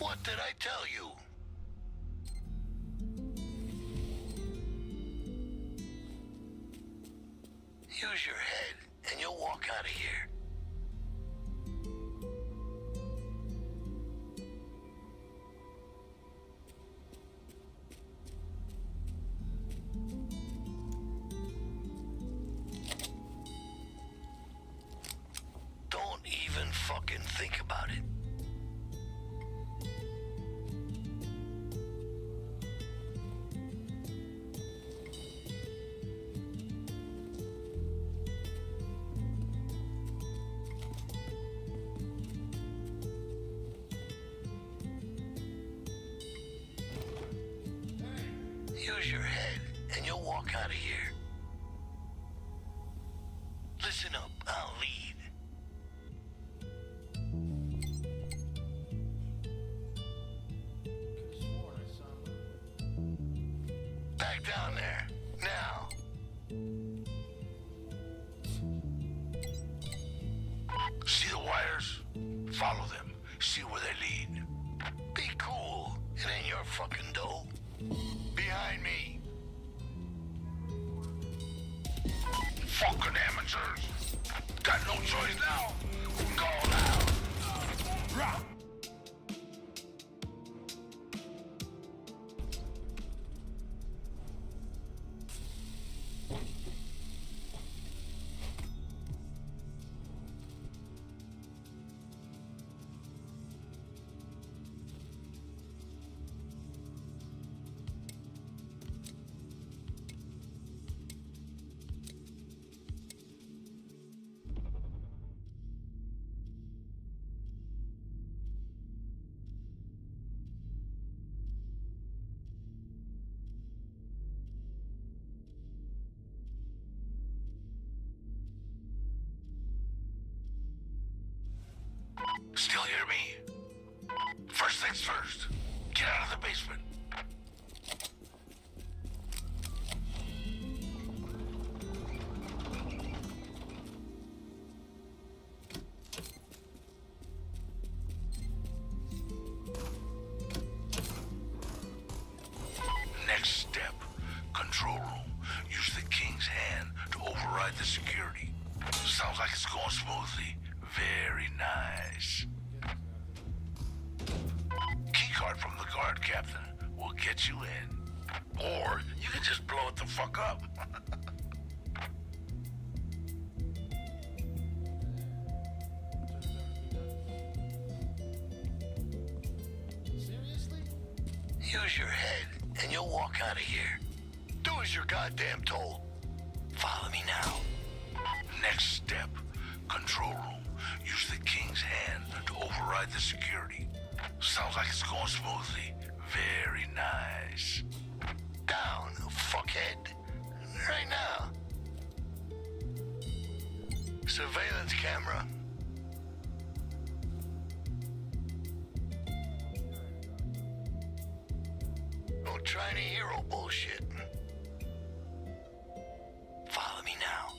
What did I tell you? Use your head, and you'll walk out of here. Don't even fucking think about it. Use your head, and you'll walk out of here. Listen up, I'll lead. Back down there, now. See the wires? Follow them. See where they lead. Be cool. It ain't your fucking dough. Behind me. Fucking amateurs. Got no choice now. Go now. Rah. Still hear me? First things first. Get out of the basement. Next step. Control room. Use the king's hand to override the security. Sounds like it's going smoothly. Very nice. Keycard from the guard captain will get you in. Or you can just blow it the fuck up. Seriously? Use your head, and you'll walk out of here. Do as you're goddamn told. Follow me now. Next step. Control room. Use the king's hand to override the security. Sounds like it's going smoothly. Very nice. Down, fuckhead. Right now. Surveillance camera. Don't try any hero bullshit. Follow me now.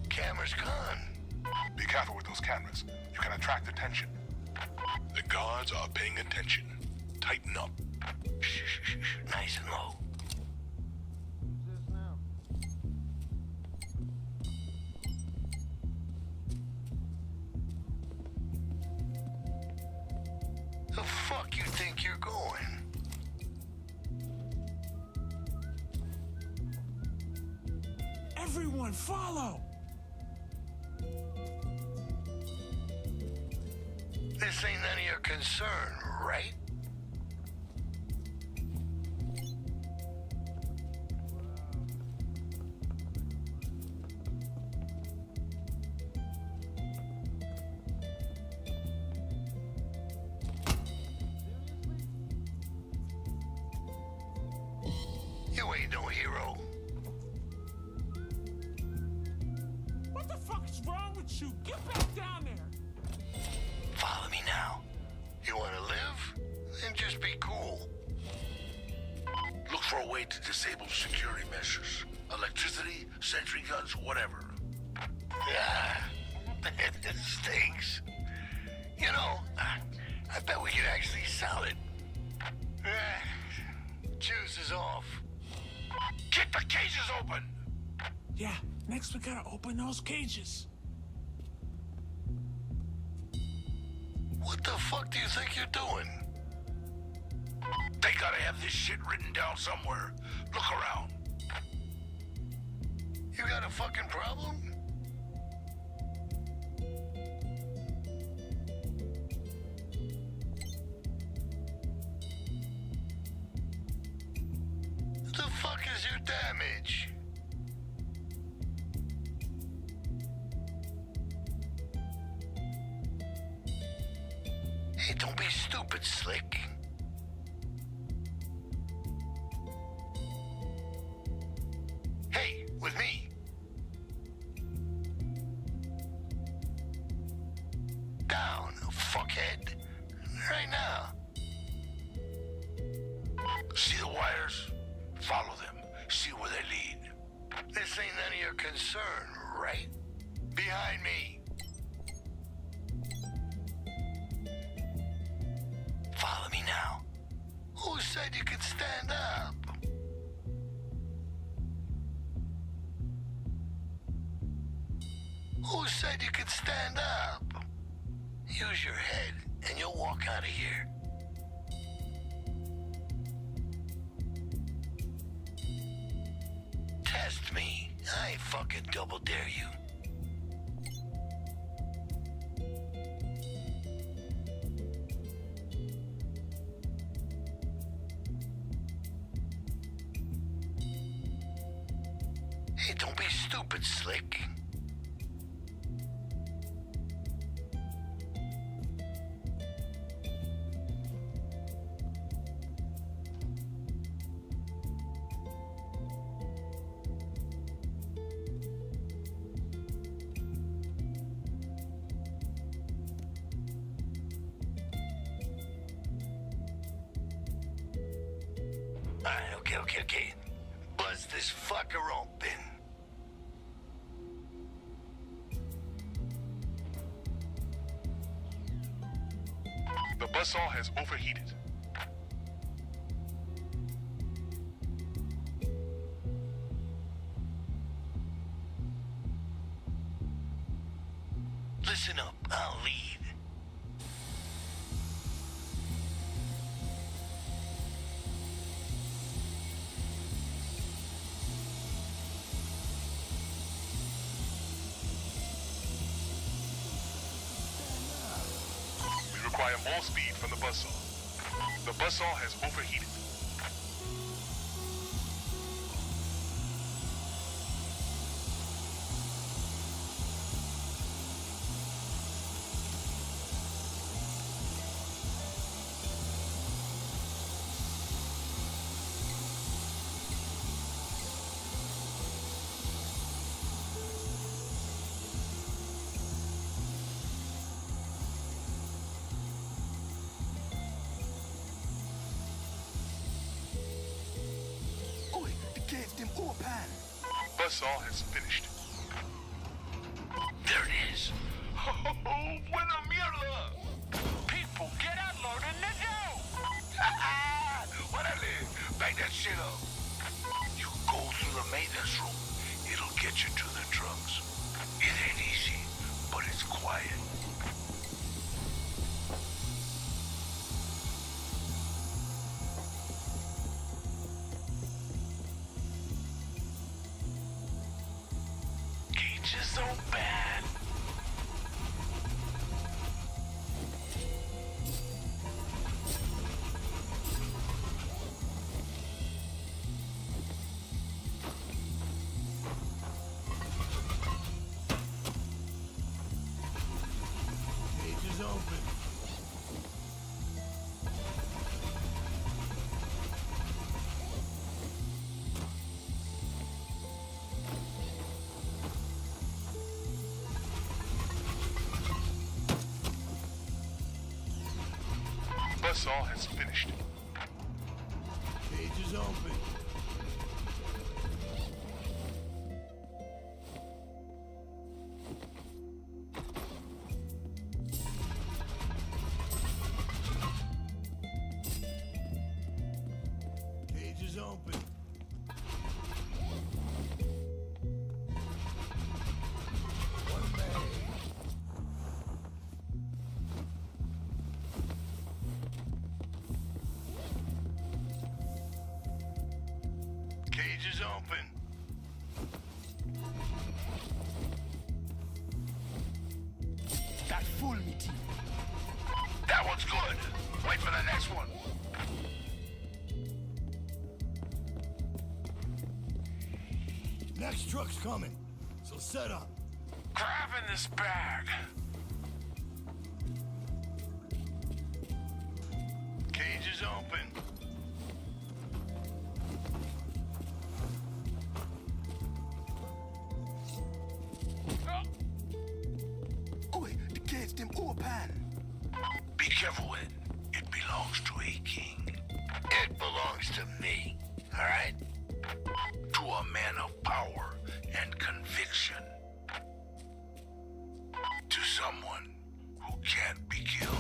Camera's gone. Be careful with those cameras. You can attract attention. The guards are paying attention. Tighten up. Shh, shh, shh, shh. Nice and low. Who's this now? The fuck you think you're going? Everyone follow! This ain't none of your concern, right? You ain't no hero. What the fuck is wrong with you? Get back down there! Follow me now. You wanna live? Then just be cool. Look for a way to disable security measures. Electricity, sentry guns, whatever. Ah, it stinks. You know, I bet we could actually sell it. Juice is off. Get the cages open! Yeah, next we gotta open those cages. What the fuck do you think you're doing? They gotta have this shit written down somewhere. Look around. You got a fucking problem? What the fuck is your damage? Hey, don't be stupid, Slick. Hey, with me. Down, fuckhead. Right now. See the wires? Follow them. See where they lead. This ain't none of your concern, right? Behind me. Follow me now. Who said you could stand up? Who said you could stand up? Use your head and you'll walk out of here. Test me. I ain't fucking double dare you. Hey, don't be stupid, Slick. Alright, okay. Buzz this fucker open. The buzzsaw has overheated. Listen up, I'll lead. We require more speed from the buzzsaw. The buzzsaw has overheated. Buzzsaw has finished. There it is. Oh, buena mierda! People, get unloading the dough! Órale, back that shit up. You go through the maintenance room. It'll get you to the trucks. It ain't easy, but it's quiet. Cages so bad. Cages open. Buzzsaw has finished. Cages open. Cage is open. That fool me, T. That one's good. Wait for the next one. Next truck's coming, so set up. Grabbing this bag. Cage is open. Oh, the cage them open. Be careful with it. It belongs to a king. It belongs to me. All right? To a man of power and conviction. To someone who can't be killed.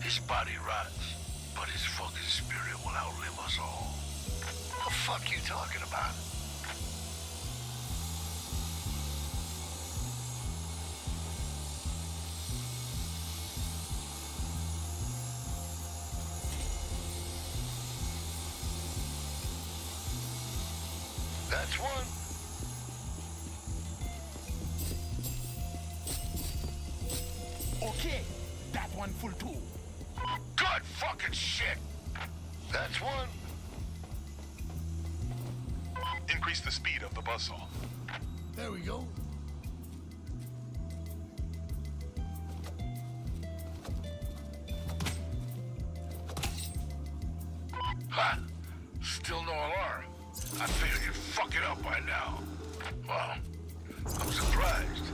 His body rots, but his fucking spirit will outlive us all. What the fuck you talking about? That's one. Okay, that one full too. Good fucking shit. That's one. Increase the speed of the buzzsaw. There we go. Ha! Still no alarm. I figured you'd fuck it up by now. Well, I'm surprised.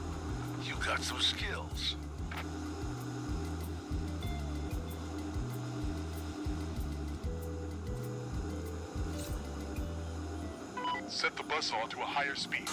You got some skills. Set the buzzsaw to a higher speed.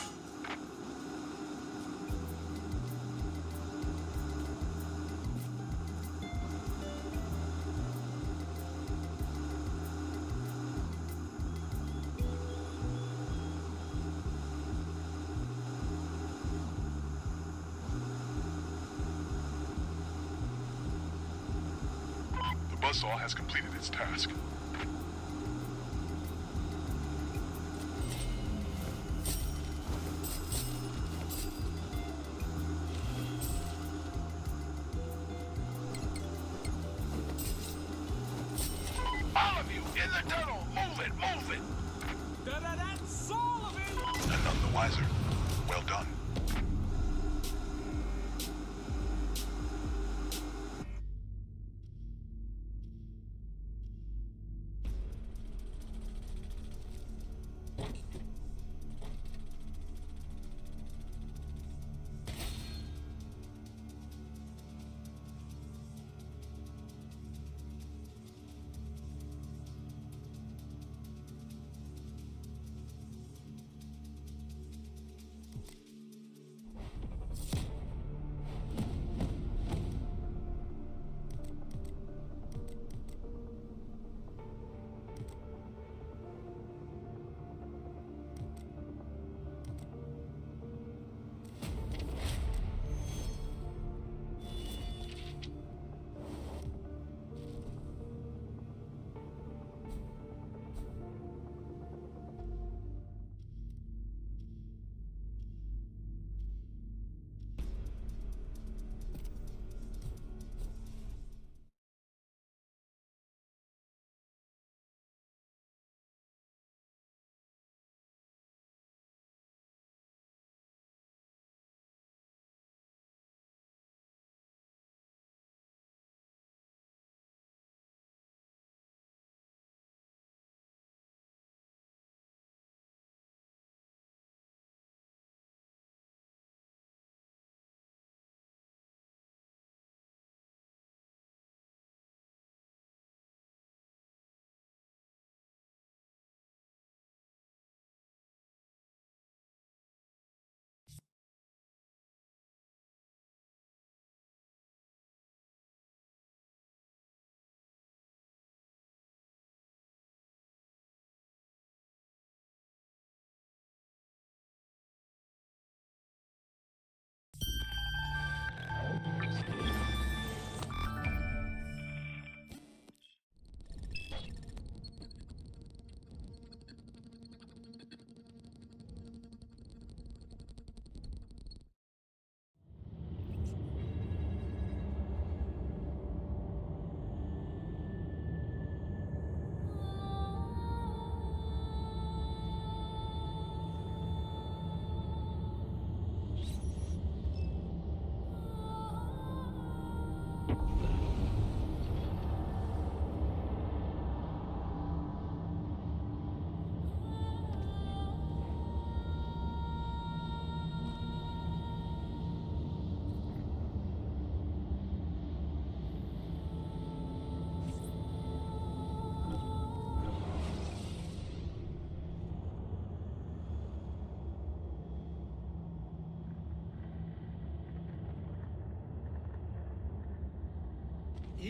The buzzsaw has completed its task. All of you, in the tunnel! Move it, move it! That's all of it! And none the wiser. Well done.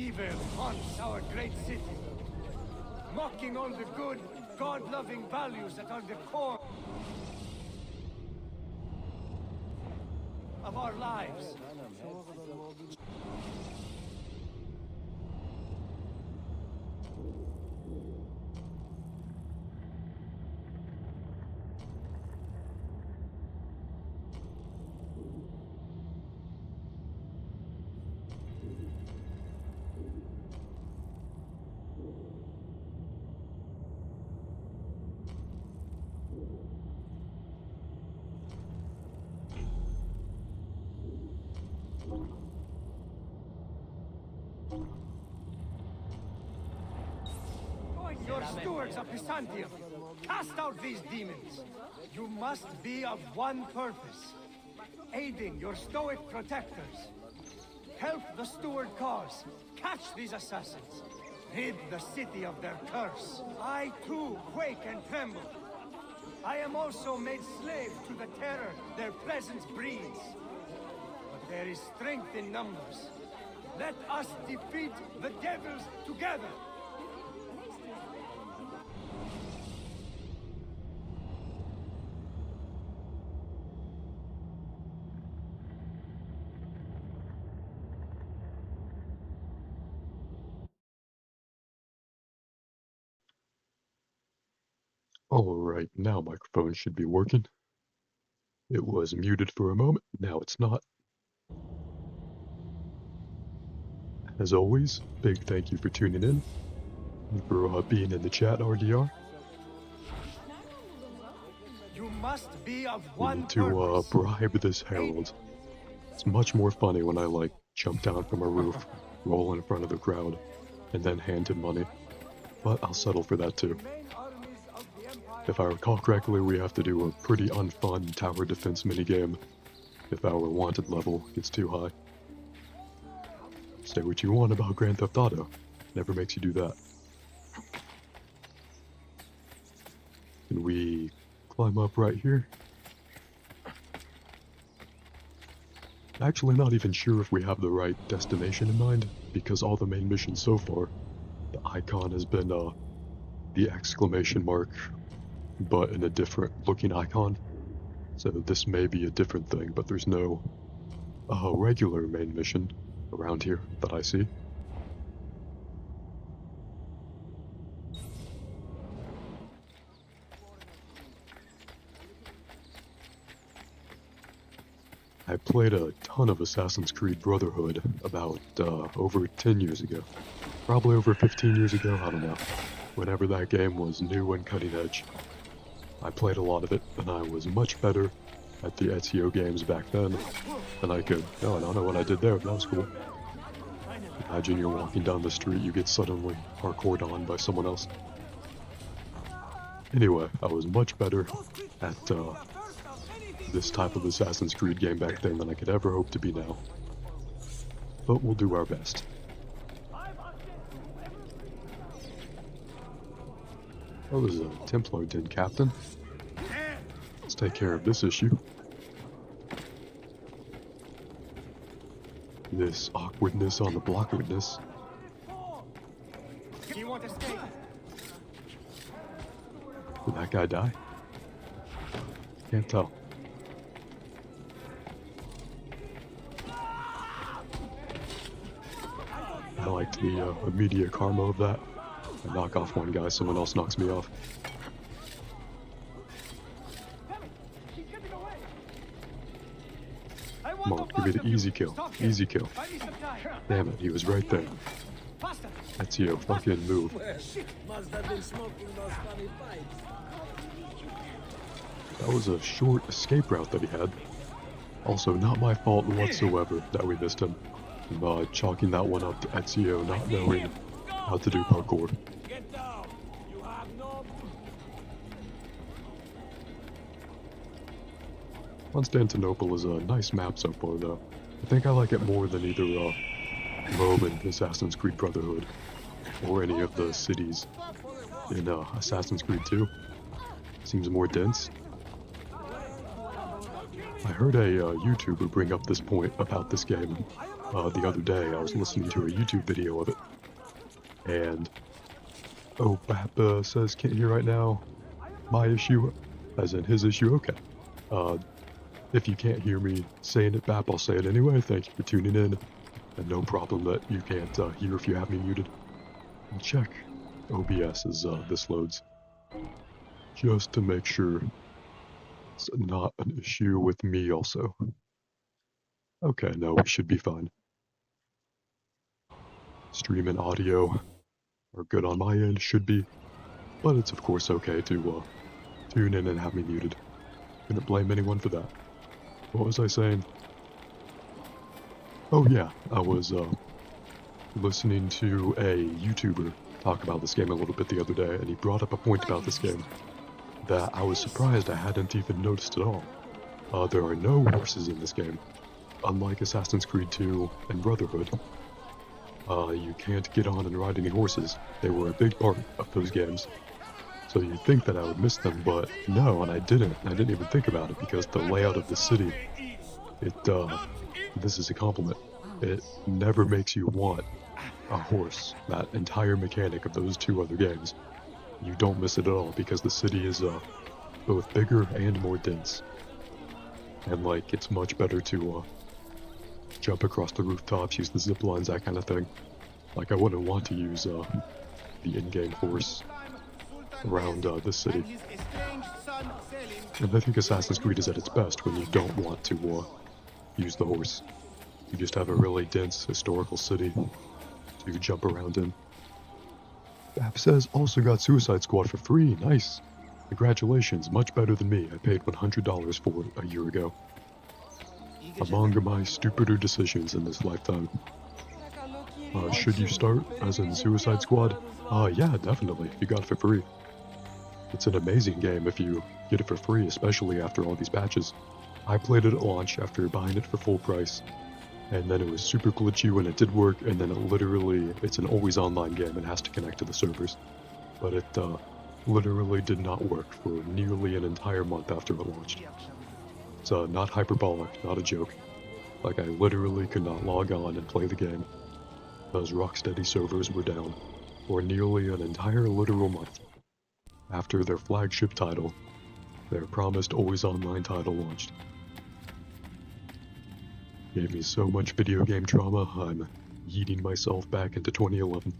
Evil haunts our great city, mocking all the good, God-loving values that are the core of our lives. Your stewards of Byzantium, cast out these demons. You must be of one purpose, aiding your Stoic protectors. Help the steward cause, catch these assassins, rid the city of their curse. I too quake and tremble. I am also made slave to the terror their presence breeds. But there is strength in numbers. Let us defeat the devils together! Alright, now microphone should be working. It was muted for a moment, now it's not. As always, big thank you for tuning in, and for being in the chat, RDR. You must be of We one need to bribe this herald. It's much more funny when I like jump down from a roof, roll in front of the crowd, and then hand him money. But I'll settle for that too. If I recall correctly, we have to do a pretty unfun tower defense minigame if our wanted level gets too high. Say what you want about Grand Theft Auto, never makes you do that. Can we climb up right here? Actually not even sure if we have the right destination in mind, because all the main missions so far, the icon has been the exclamation mark, but in a different looking icon. So this may be a different thing, but there's no regular main mission around here that I see. I played a ton of Assassin's Creed Brotherhood about over 10 years ago. Probably over 15 years ago, I don't know. Whenever that game was new and cutting edge. I played a lot of it, and I was much better at the Ezio games back then than I could. No, I don't know what I did there, but that was cool. Imagine you're walking down the street, you get suddenly parkoured on by someone else. Anyway, I was much better at this type of Assassin's Creed game back then than I could ever hope to be now. But we'll do our best. Oh, there's a Templar Den captain. Let's take care of this issue. This awkwardness on the blockwardness. Do you want to stay? Did that guy die? Can't tell. I liked the immediate karma of that. I knock off one guy, someone else knocks me off. Come on, give me the easy kill. Easy kill. Damn it, he was right there. Ezio, fucking move. That was a short escape route that he had. Also, not my fault whatsoever that we missed him. Chalking that one up to Ezio not knowing how to do parkour. Constantinople is a nice map so far though. I think I like it more than either Rome and Assassin's Creed Brotherhood, or any of the cities in Assassin's Creed 2. Seems more dense. I heard a YouTuber bring up this point about this game. the other day. I was listening to a YouTube video of it. And, oh, Bap says can't hear right now. My issue, as in his issue, okay. If you can't hear me saying it, Bap, I'll say it anyway. Thank you for tuning in. And no problem that you can't hear if you have me muted. And check OBS as this loads. Just to make sure it's not an issue with me also. Okay, no, we should be fine. Stream and audio are good on my end, should be. But it's of course okay to tune in and have me muted. Couldn't blame anyone for that. What was I saying? Oh yeah, I was listening to a YouTuber talk about this game a little bit the other day, and he brought up a point about this game that I was surprised I hadn't even noticed at all. There are no horses in this game. Unlike Assassin's Creed 2 and Brotherhood, you can't get on and ride any horses. They were a big part of those games. So you'd think that I would miss them, but no, and I didn't. I didn't even think about it because the layout of the city, this is a compliment, it never makes you want a horse. That entire mechanic of those two other games, you don't miss it at all because the city is both bigger and more dense. And like, it's much better to jump across the rooftops, use the zip lines, that kind of thing. Like, I wouldn't want to use the in-game horse around the city. And I think Assassin's Creed is at its best when you don't want to use the horse. You just have a really dense historical city to jump around in. Bap says, also got Suicide Squad for free, nice. Congratulations, much better than me. I paid $100 for it a year ago. Among my stupider decisions in this lifetime. Should you start, as in Suicide Squad? Yeah, definitely, if you got it for free. It's an amazing game if you get it for free, especially after all these patches. I played it at launch after buying it for full price, and then it was super glitchy when it did work, and then it's an always online game and has to connect to the servers. But it literally did not work for nearly an entire month after it launched. It's not hyperbolic, not a joke. Like, I literally could not log on and play the game. Those Rocksteady servers were down for nearly an entire literal month. After their flagship title, their promised always online title launched. Gave me so much video game trauma, I'm yeeting myself back into 2011.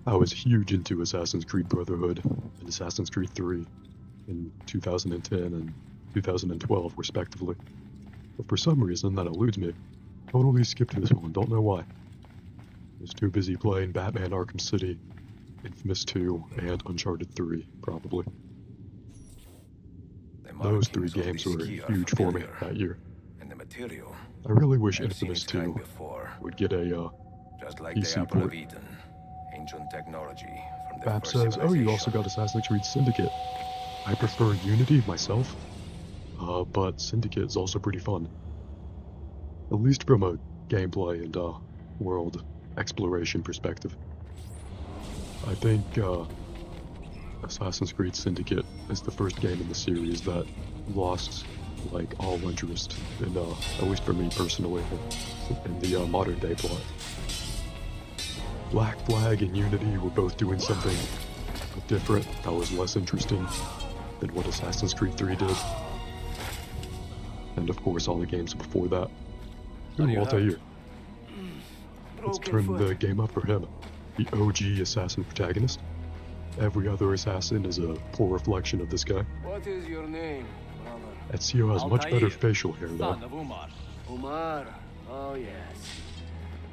I was huge into Assassin's Creed Brotherhood and Assassin's Creed 3 in 2010 and 2012 respectively. But for some reason that eludes me. Totally skipped this one, don't know why. I was too busy playing Batman Arkham City, Infamous 2, and Uncharted 3, probably. Those three games were huge for me that year. I really wish Infamous 2 would get a PC port. Bap says, oh, you also got Assassin's Creed Syndicate. I prefer Unity myself, but Syndicate is also pretty fun. At least from a gameplay and world exploration perspective. I think Assassin's Creed Syndicate is the first game in the series that lost like all interest in, at least for me personally, in the modern day plot. Black Flag and Unity were both doing something different that was less interesting than what Assassin's Creed 3 did. And of course all the games before that. Ooh, Altair. Let's turn the game up for him. The OG assassin protagonist. Every other assassin is a poor reflection of this guy. What is your name, brother? Ezio has much better facial hair though. Son of Umar. Umar? Oh yes.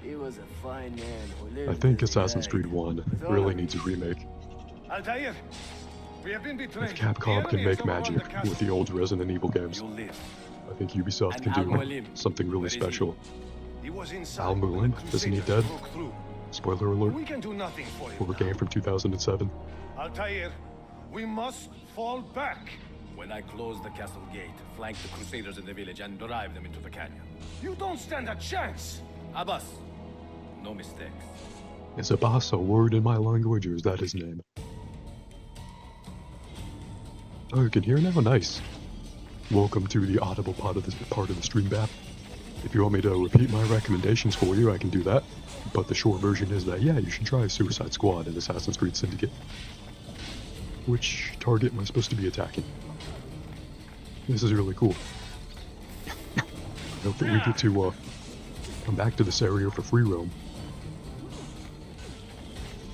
He was a fine man who lived. I think as he Assassin's died. Creed 1 really needs a remake. Altair, we have been betrayed. If Capcom can make magic with the old Resident Evil games, You live. I think Ubisoft can do something really special. He was inside. Al Mueller, isn't he dead? Broke through. Spoiler alert, We can do nothing for for him. a game from 2007. Altair, we must fall back. When I close the castle gate, flank the Crusaders in the village, and drive them into the canyon. You don't stand a chance. Abbas, no mistakes. Is Abbas a word in my language, or is that his name? Oh, you can hear now? Nice. Welcome to the audible part of the stream, Bap. If you want me to repeat my recommendations for you, I can do that. But the short version is that, yeah, you should try Suicide Squad in Assassin's Creed Syndicate. Which target am I supposed to be attacking? This is really cool. I hope that we get to come back to this area for free roam.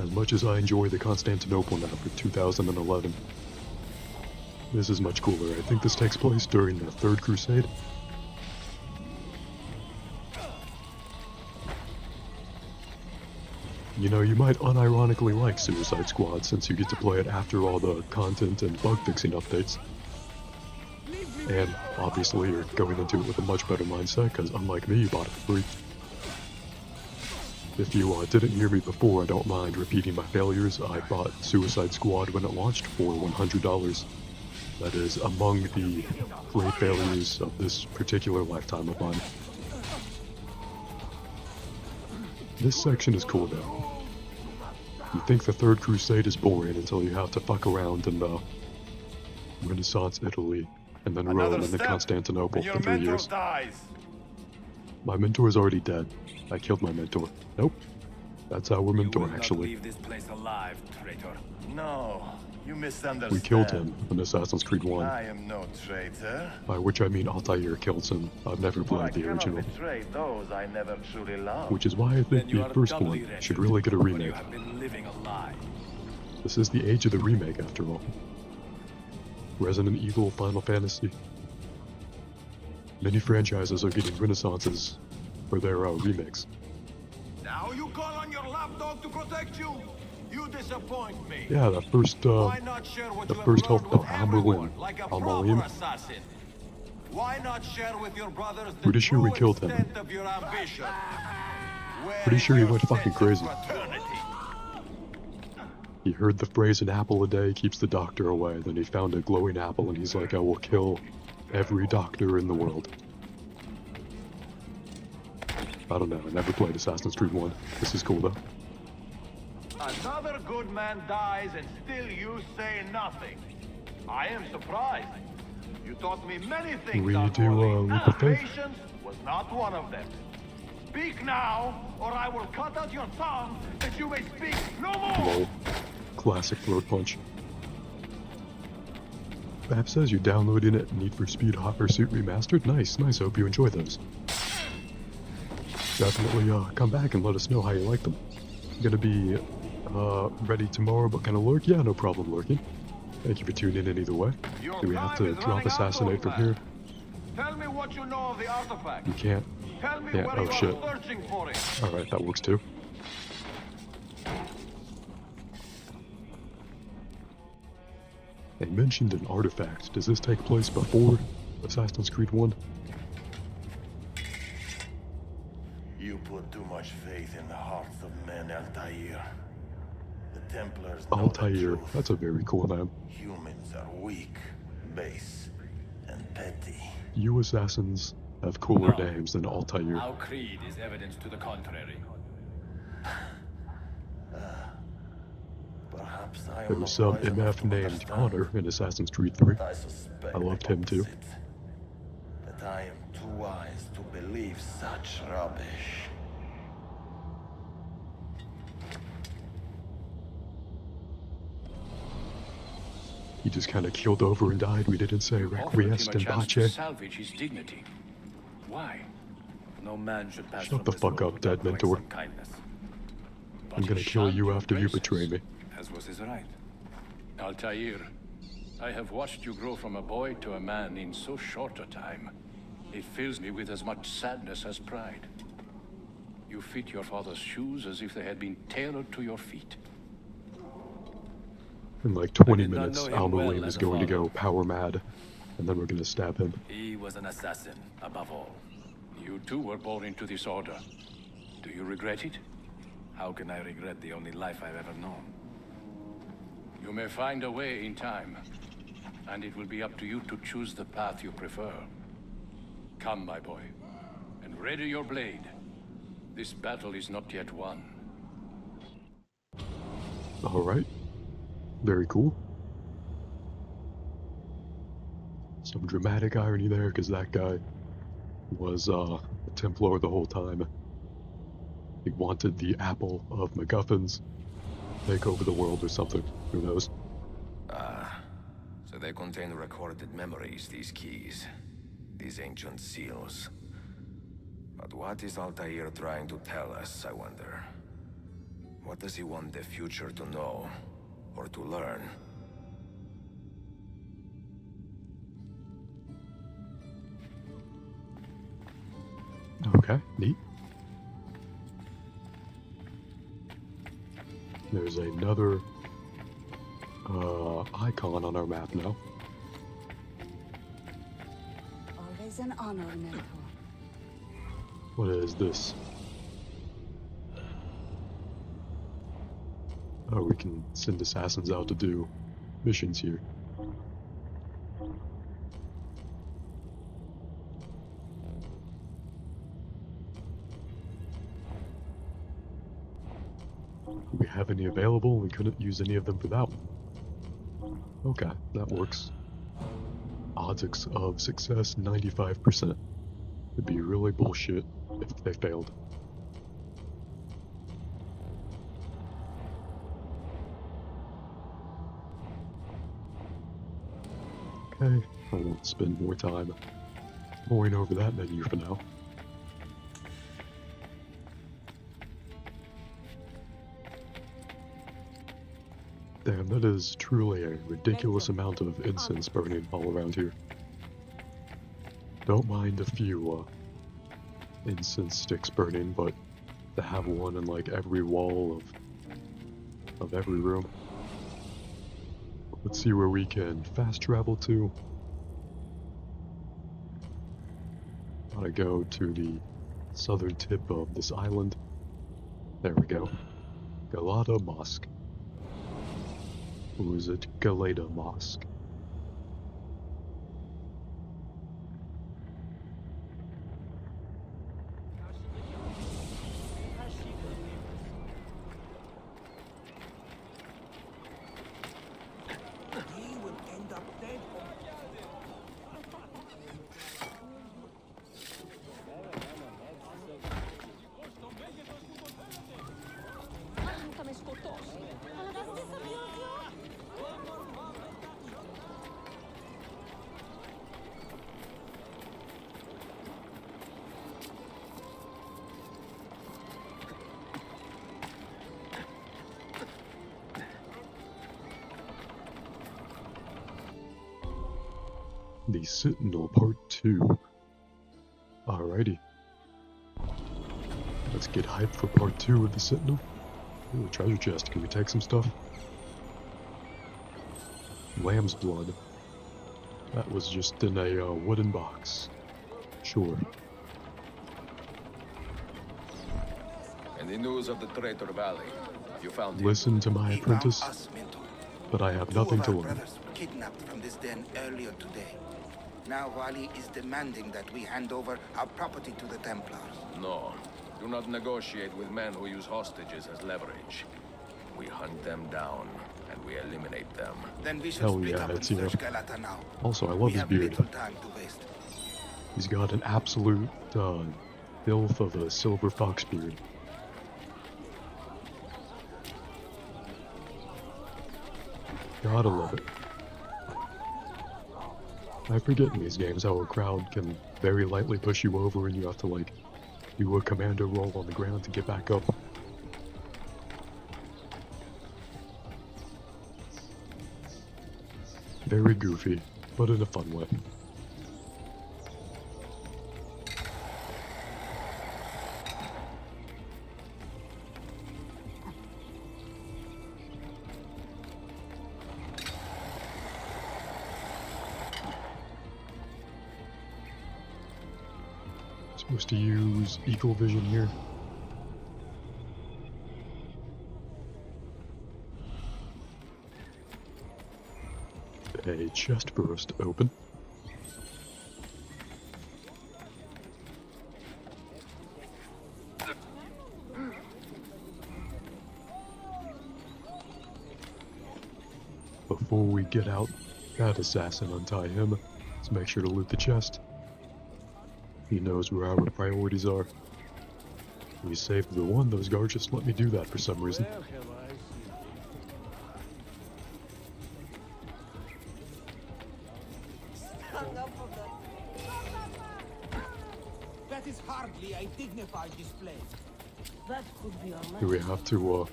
As much as I enjoy the Constantinople map for 2011, this is much cooler. I think this takes place during the Third Crusade. You know, you might unironically like Suicide Squad since you get to play it after all the content and bug fixing updates. And obviously you're going into it with a much better mindset because unlike me, you bought it for free. If you didn't hear me before, I don't mind repeating my failures. I bought Suicide Squad when it launched for $100. That is among the great failures of this particular lifetime of mine. This section is cool though. You think the Third Crusade is boring until you have to fuck around in Renaissance Italy, and then Rome, and then Constantinople for 3 years. My mentor is already dead. I killed my mentor. Nope. That's our mentor, actually. Leave this place alive, traitor. No, you misunderstand. We killed him in Assassin's Creed 1. I am no traitor. By which I mean Altair kills him. I've never played the original. Betray those I never truly loved. Which is why I think the first one should really get a remake. You have been living a lie. This is the age of the remake, after all. Resident Evil, Final Fantasy. Many franchises are getting renaissances for their remakes. Now you call on your lapdog to protect you? You disappoint me. Yeah, the first health Almalim. Like a Almalim. proper assassin. Why not share with your brothers the Pretty sure we true killed him. extent of your ambition? Pretty sure he Where went is your fucking sense crazy. of fraternity? He heard the phrase an apple a day keeps the doctor away. Then he found a glowing apple and he's like, I will kill every doctor in the world. I don't know, I never played Assassin's Creed 1. This is cool though. Another good man dies and still you say nothing. I am surprised. You taught me many things. We Don do, Morley. leap of faith. Patience was not one of them. Speak now, or I will cut out your tongue that you may speak no more. Lol. Classic throat punch. Bab says you're downloading it, Need for Speed Hot Pursuit Remastered. Nice, nice. Hope you enjoy those. Definitely come back and let us know how you like them. Gonna be ready tomorrow, but gonna lurk? Yeah, no problem lurking. Thank you for tuning in either way. Do we have to drop Assassinate from here? Tell me what you know of the artifact. You can't. Tell me Yeah, where oh you shit. are searching for it. Alright, that works too. They mentioned an artifact. Does this take place before Assassin's Creed 1? You put too much faith in the hearts of men, Altair. The Templars know the Altair. truth. That's a very cool name. Humans are weak, base, and petty. You assassins have cooler No. names than Altair. Our creed is evidence to the contrary. Perhaps I am There was some not wise enough MF to named understand, Connor in Assassin's Creed 3. but I suspect I loved him too. opposite. That I am too wise to believe such rubbish. He just kind of keeled over and died. We didn't say Offered him Requiescat a in chance to Pace. salvage his dignity. Why? No man should pass Shut from the this fuck world up, dead without doing mentor. some kindness. But I'm gonna he kill shunned you your after you graces, betray me. As was his right. Altair, I have watched you grow from a boy to a man in so short a time. It fills me with as much sadness as pride. You fit your father's shoes as if they had been tailored to your feet. In like 20 did not minutes, know him well Almalim as is a going to father. go power mad, and then we're gonna stab him. He was an assassin, above all. You too were born into this order. Do you regret it? How can I regret the only life I've ever known? You may find a way in time, and it will be up to you to choose the path you prefer. Come, my boy, and ready your blade. This battle is not yet won. Alright. Very cool. Some dramatic irony there, because that guy was a Templar the whole time. He wanted the apple of MacGuffins, take over the world or something. Who knows? So they contain recorded memories, these keys. These ancient seals. But what is Altair trying to tell us, I wonder? What does he want the future to know? Or to learn? Okay, neat. There's another icon on our map now. Always an honor, Mentor. What is this? Oh, we can send assassins out to do missions here. Do we have any available? We couldn't use any of them for that one. Okay, that works. Odds of success 95%. It'd be really bullshit if they failed. Okay, I won't spend more time going over that menu for now. Damn, that is truly a ridiculous amount of incense burning all around here. Don't mind a few incense sticks burning, but to have one in like every wall of every room. Let's see where we can fast travel to. Gotta go to the southern tip of this island. There we go. Galata Mosque. Or is it Galata Mosque? He will end up dead. Nunca me escutou. Does this amuse you? The Sentinel Part 2. Alrighty. Let's get hyped for Part 2 of the Sentinel. Ooh, treasure chest. Can we take some stuff? Lamb's blood. That was just in a wooden box. Sure. Any news of the Traitor Valley? You found him? Listen to my He apprentice, found us, Mentor. but I have Two nothing of to our learn. brothers were kidnapped from this den earlier today. Now Wally is demanding that we hand over our property to the Templars. No. Do not negotiate with men who use hostages as leverage. We hunt them down, and we eliminate them. Then we should Hell split yeah, up and it's, you know. search Galata now. Also, I love We his have beard. little time to waste. He's got an absolute filth of a silver fox beard. Gotta love it. I forget in these games how a crowd can very lightly push you over and you have to like do a commando roll on the ground to get back up. Very goofy, but in a fun way. Supposed to use Eagle Vision here. A chest for us to open. Before we get out, that assassin untie him. Let's make sure to loot the chest. He knows where our priorities are. We saved the one, those guards just let me do that for some reason. Where have I seen That is hardly a dignified display. That could be our Do we have to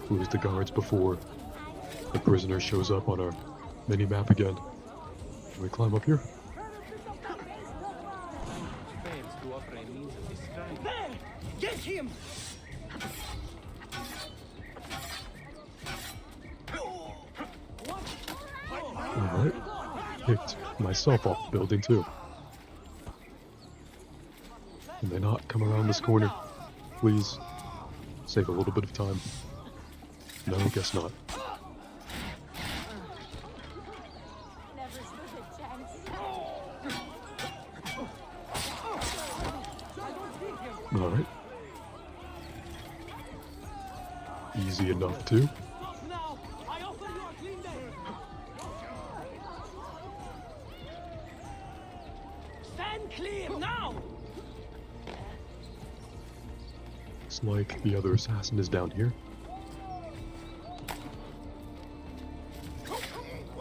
lose the guards before the prisoner shows up on our mini-map again? Can we climb up here? fails to offer a means of distraction? There! Get him! Alright. Picked myself off the building too. Can they not come around this corner? Please. Save a little bit of time. No, guess not. Never stood a chance. Alright. Easy enough too. Now, I offer you a clean day. Stand clear now! Looks like the other assassin is down here.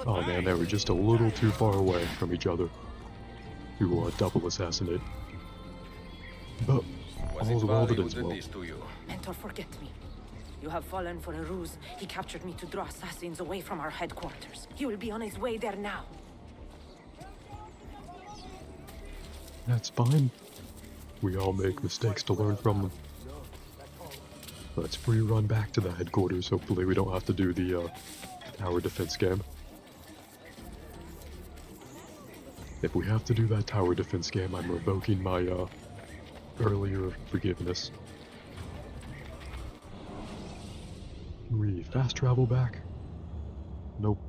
Oh man, they were just a little too far away from each other to double assassinate. But all's well that ends well. Mentor, forget me. You have fallen for a ruse. He captured me to draw assassins away from our headquarters. He will be on his way there now. That's fine. We all make mistakes to learn from them. Let's free run back to the headquarters. Hopefully we don't have to do the tower defense game. If we have to do that tower defense game, I'm revoking my earlier forgiveness. Can we fast travel back? Nope.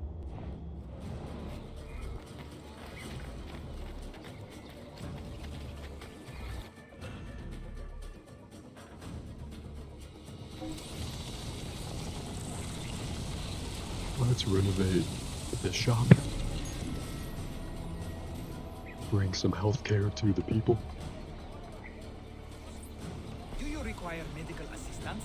Let's renovate this shop. Bring some healthcare to the people. Do you require medical assistance?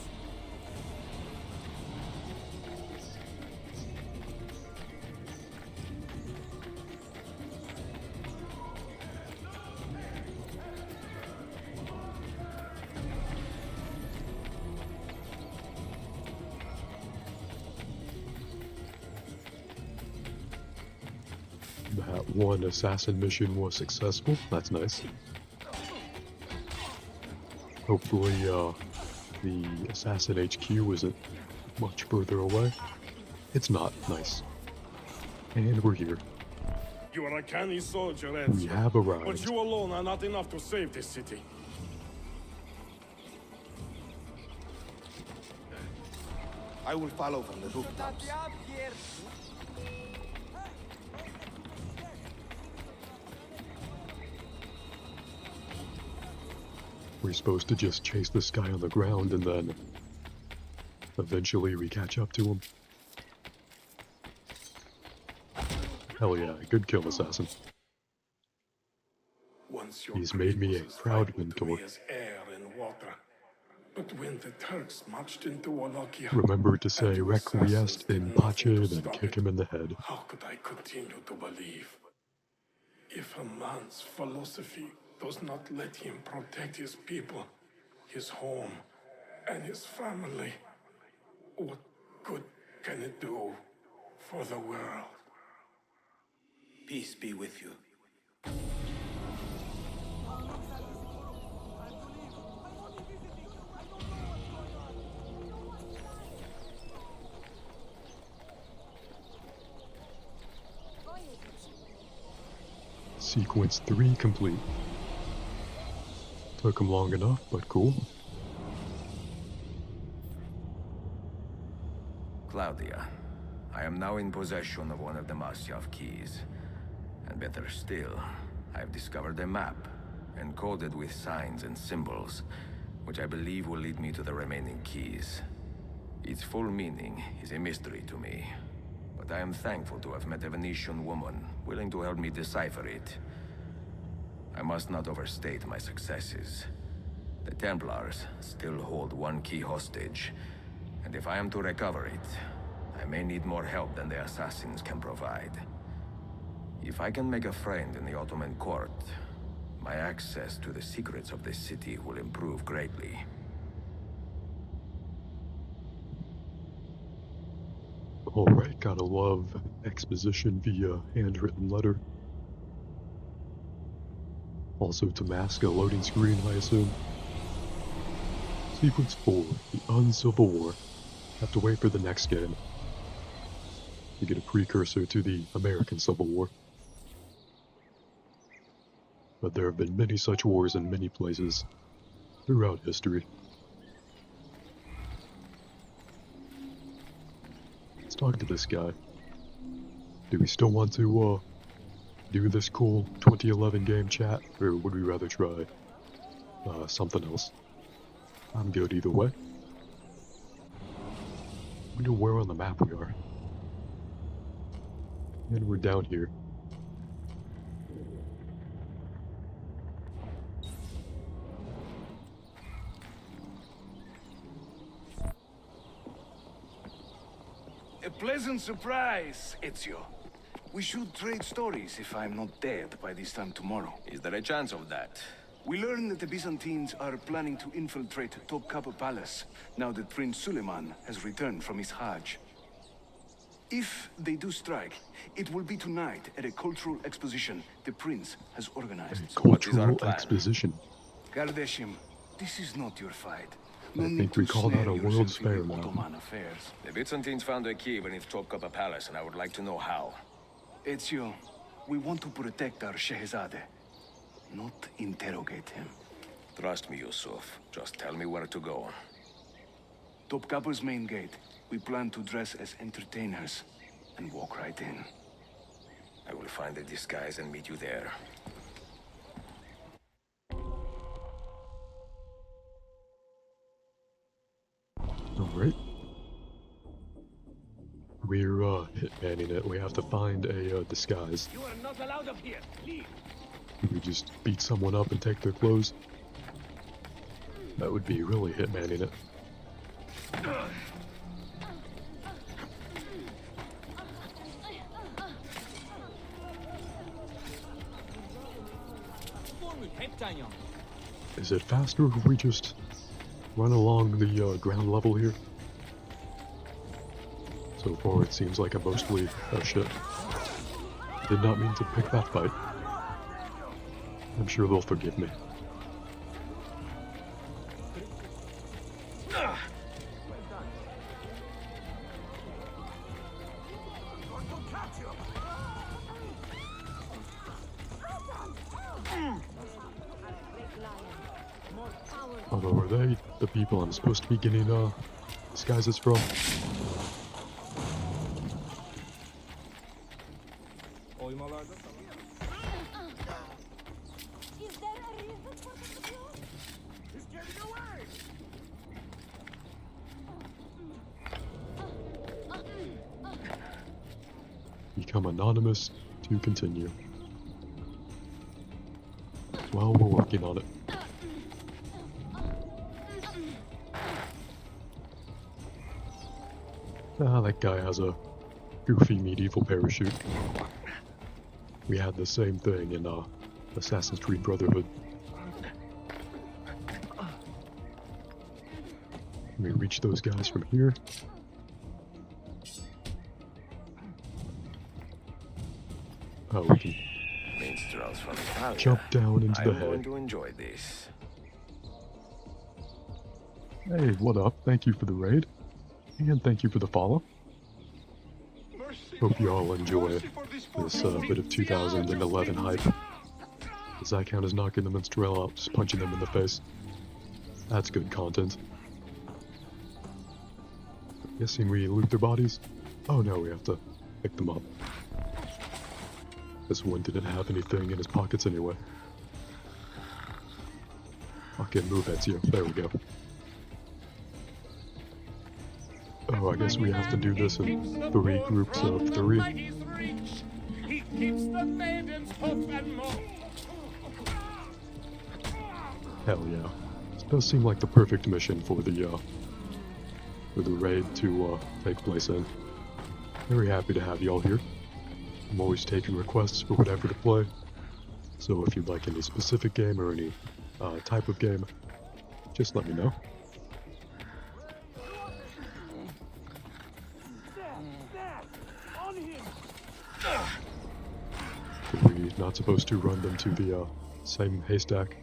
That one assassin mission was successful. That's nice. Hopefully, the assassin HQ isn't much further away. It's not. Nice. And we're here. You are a canny soldier, We Ezio. have But arrived. you alone are not enough to save this city. I will follow from the rooftops. We're supposed to just chase this guy on the ground and then eventually we catch up to him. Hell yeah, good kill, assassin. Once your He's made me a great proud was fight to mentor. me as air and water. But when the Turks marched into Wallachia, Remember to say and you requiesced assassins in did nothing pace to and stop kick it, him in the head. how could I continue to believe? If a man's philosophy does not let him protect his people, his home, and his family, what good can it do for the world? Peace be with you. Sequence 3 complete. Took him long enough, but cool. Claudia, I am now in possession of one of the Masyav keys. And better still, I have discovered a map, encoded with signs and symbols, which I believe will lead me to the remaining keys. Its full meaning is a mystery to me, but I am thankful to have met a Venetian woman willing to help me decipher it. I must not overstate my successes. The Templars still hold one key hostage, and if I am to recover it, I may need more help than the assassins can provide. If I can make a friend in the Ottoman court, my access to the secrets of this city will improve greatly. Alright, gotta love exposition via handwritten letter. Also to mask a loading screen, I assume. Sequence 4, the Uncivil War. Have to wait for the next game to get a precursor to the American Civil War. But there have been many such wars in many places throughout history. Let's talk to this guy. Do we still want to do this cool 2011 game chat, or would we rather try something else? I'm good either way. I wonder where on the map we are. And we're down here. A pleasant surprise, Ezio. We should trade stories if I'm not dead by this time tomorrow. Is there a chance of that? We learn that the Byzantines are planning to infiltrate Topkapi Palace now that Prince Suleiman has returned from his Hajj. If they do strike, it will be tonight at a cultural exposition the prince has organized. Cultural exposition. Kardashim, this is not your fight. I think we call that a World's Fair now. Ottoman affairs. The Byzantines found a key beneath Topkapi Palace, and I would like to know how. Ezio, we want to protect our Shehzade, not interrogate him. Trust me, Yusuf. Just tell me where to go. Topkapi's main gate. We plan to dress as entertainers and walk right in. I will find a disguise and meet you there. Alright. We're hitmanning it. We have to find a disguise. You are not allowed up here. Leave. Do we just beat someone up and take their clothes? That would be really hitmanning it. Is it faster if we just run along the ground level here? So far it seems like a mostly... oh shit. Did not mean to pick that fight. I'm sure they'll forgive me. Although, are they the people I'm supposed to be getting disguises from? Become anonymous to continue. Well, we're working on it. Ah, that guy has a goofy medieval parachute. We had the same thing in Assassin's Creed Brotherhood. Can we reach those guys from here? Oh, we can Minstrels from Italia. jump down into the I'm going head. to enjoy this. Hey, what up? Thank you for the raid. And thank you for the follow. Hope you all enjoy this bit of 2011 hype. Does that count as knocking the minstrel out, just punching them in the face? That's good content. Guessing we loot their bodies? Oh no, we have to pick them up. This one didn't have anything in his pockets anyway. Okay, move Ezio. There we go. Oh, I guess we have to do this in 3 groups of 3. He keeps the maidens hope and more. Hell yeah. This does seem like the perfect mission for the raid to take place in. Very happy to have y'all here. I'm always taking requests for whatever to play. So if you'd like any specific game or any type of game, just let me know. We're not supposed to run them to the same haystack.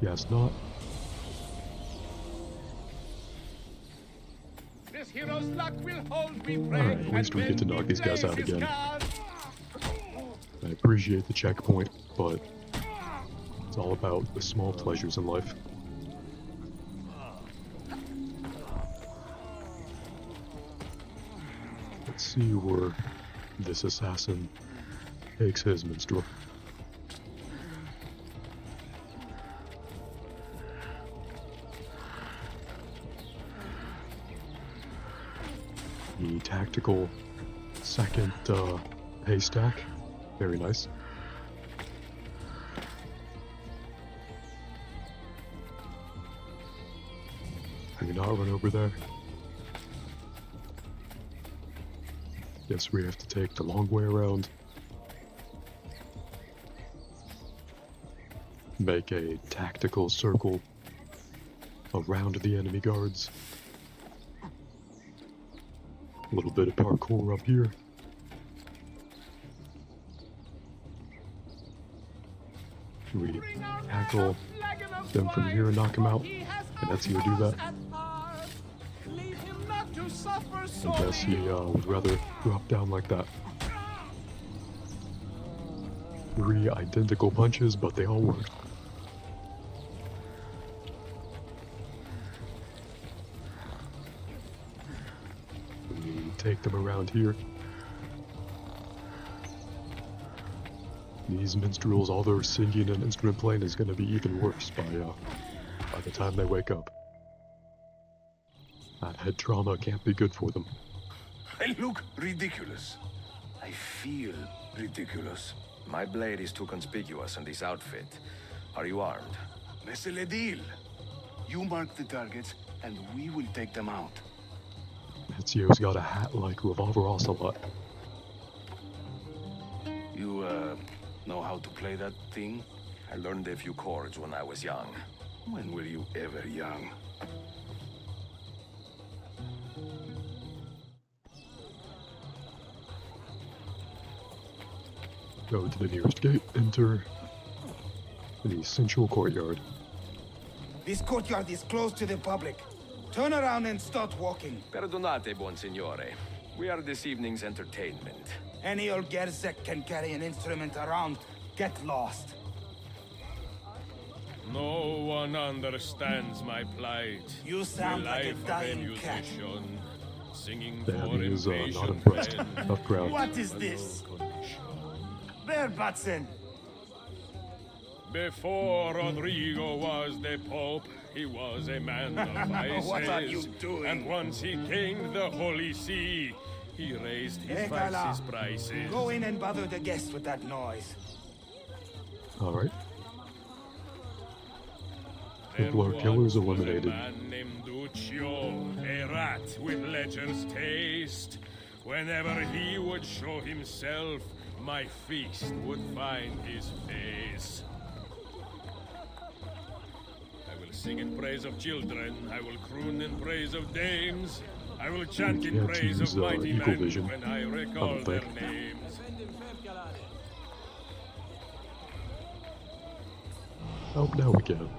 Yes, not. This hero's luck will hold me. Alright, at least we get to knock these guys out again. I appreciate the checkpoint, but it's all about the small pleasures in life. Let's see where this assassin takes his minstrel. The tactical second haystack. Very nice. Can we not run over there? Guess we have to take the long way around. Make a tactical circle around the enemy guards. A little bit of parkour up here. We tackle them from here and knock them out. And that's how you do that. I guess he would rather drop down like that. 3 identical punches, but they all worked. Take them around here. These minstrels, all their singing and instrument playing is going to be even worse by the time they wake up. That head trauma can't be good for them. I look ridiculous. I feel ridiculous. My blade is too conspicuous in this outfit. Are you armed? C'est le deal. You mark the targets, and we will take them out. Ezio's got a hat like Revolver Ocelot. You, know how to play that thing? I learned a few chords when I was young. When were you ever young? Go to the nearest gate, enter the central courtyard. This courtyard is closed to the public. Turn around and start walking. Perdonate, buon signore. We are this evening's entertainment. Any old Gerzek can carry an instrument around. Get lost. No one understands my plight. You sound The like a life of dying cat. musician, singing That for is not impatient impressed. men. Tough crowd. What is this? Bear Batson. Before Rodrigo was the Pope, he was a man of vices. What are you doing? And once he gained the Holy See, he raised his Ekala, vices prices. go in and bother the guests with that noise. Alright. There Templar killers once was a eliminated. man named Duccio, a rat with ledger's taste. Whenever he would show himself, my feast would find his face. I will sing in praise of children, I will croon in praise of dames, I will chant in can't praise use, of mighty equal men vision, when I I recall don't their think. names. Oh, now we can.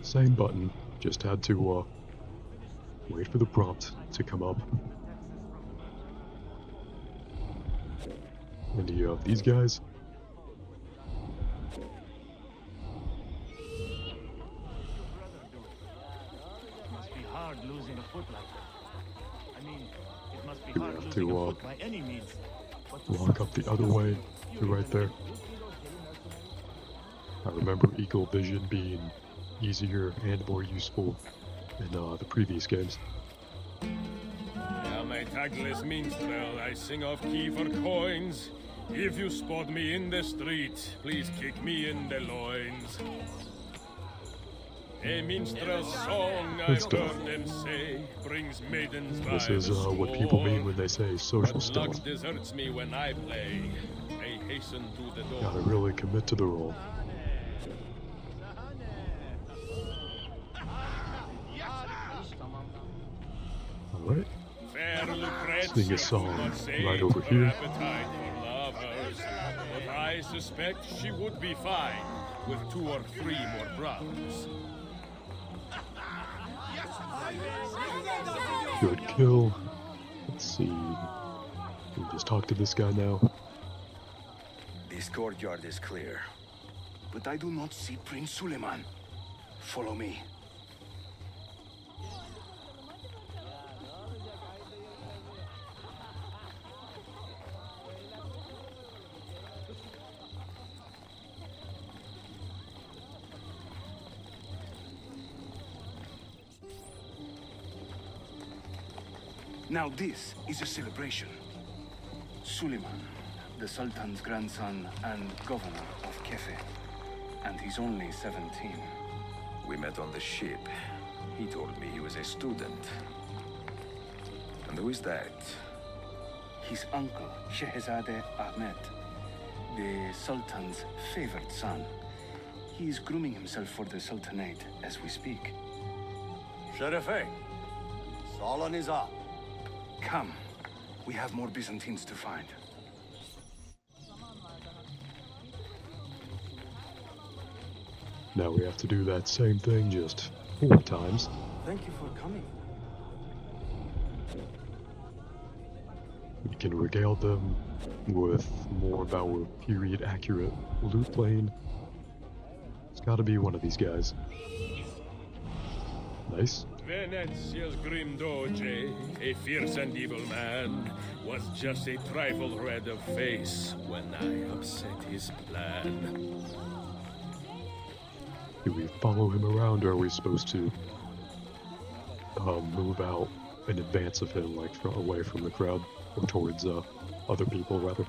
Same button, just had to wait for the prompt to come up. Any of these guys? Must be hard losing a foot like that. I mean, it must be Do we hard have losing to, a foot by any means. But Walk up the other way to right there. I remember Eagle Vision being easier and more useful in the previous games. May tagless minstrel, I sing off key for coins. If you spot me in the street, please kick me in the loins. A minstrel's song I Good stuff. heard them say brings maidens by This is the what people score. mean when they say social But stuff. luck deserts me when I play. I hasten to the door. Gotta really commit to the role. Alright. Fair Lucrezia Sing a song could not save right over her here. appetite for lovers, but I suspect she would be fine with 2 or 3 more brothers. Good kill. Let's see. We just talk to this guy now. This courtyard is clear. But I do not see Prince Suleiman. Follow me. Now this is a celebration. Suleiman, the Sultan's grandson and governor of Kefe. And he's only 17. We met on the ship. He told me he was a student. And who is that? His uncle, Shehzade Ahmed, the Sultan's favored son. He is grooming himself for the Sultanate as we speak. Sherife, Solon is up. Come. We have more Byzantines to find. Now we have to do that same thing just 4 times. Thank you for coming. We can regale them with more of our period-accurate loot plane. It's gotta be one of these guys. Nice. Venezia's grim doge, a fierce and evil man, was just a trifle red of face when I upset his plan. Do we follow him around, or are we supposed to move out in advance of him, like away from the crowd, or towards other people, rather?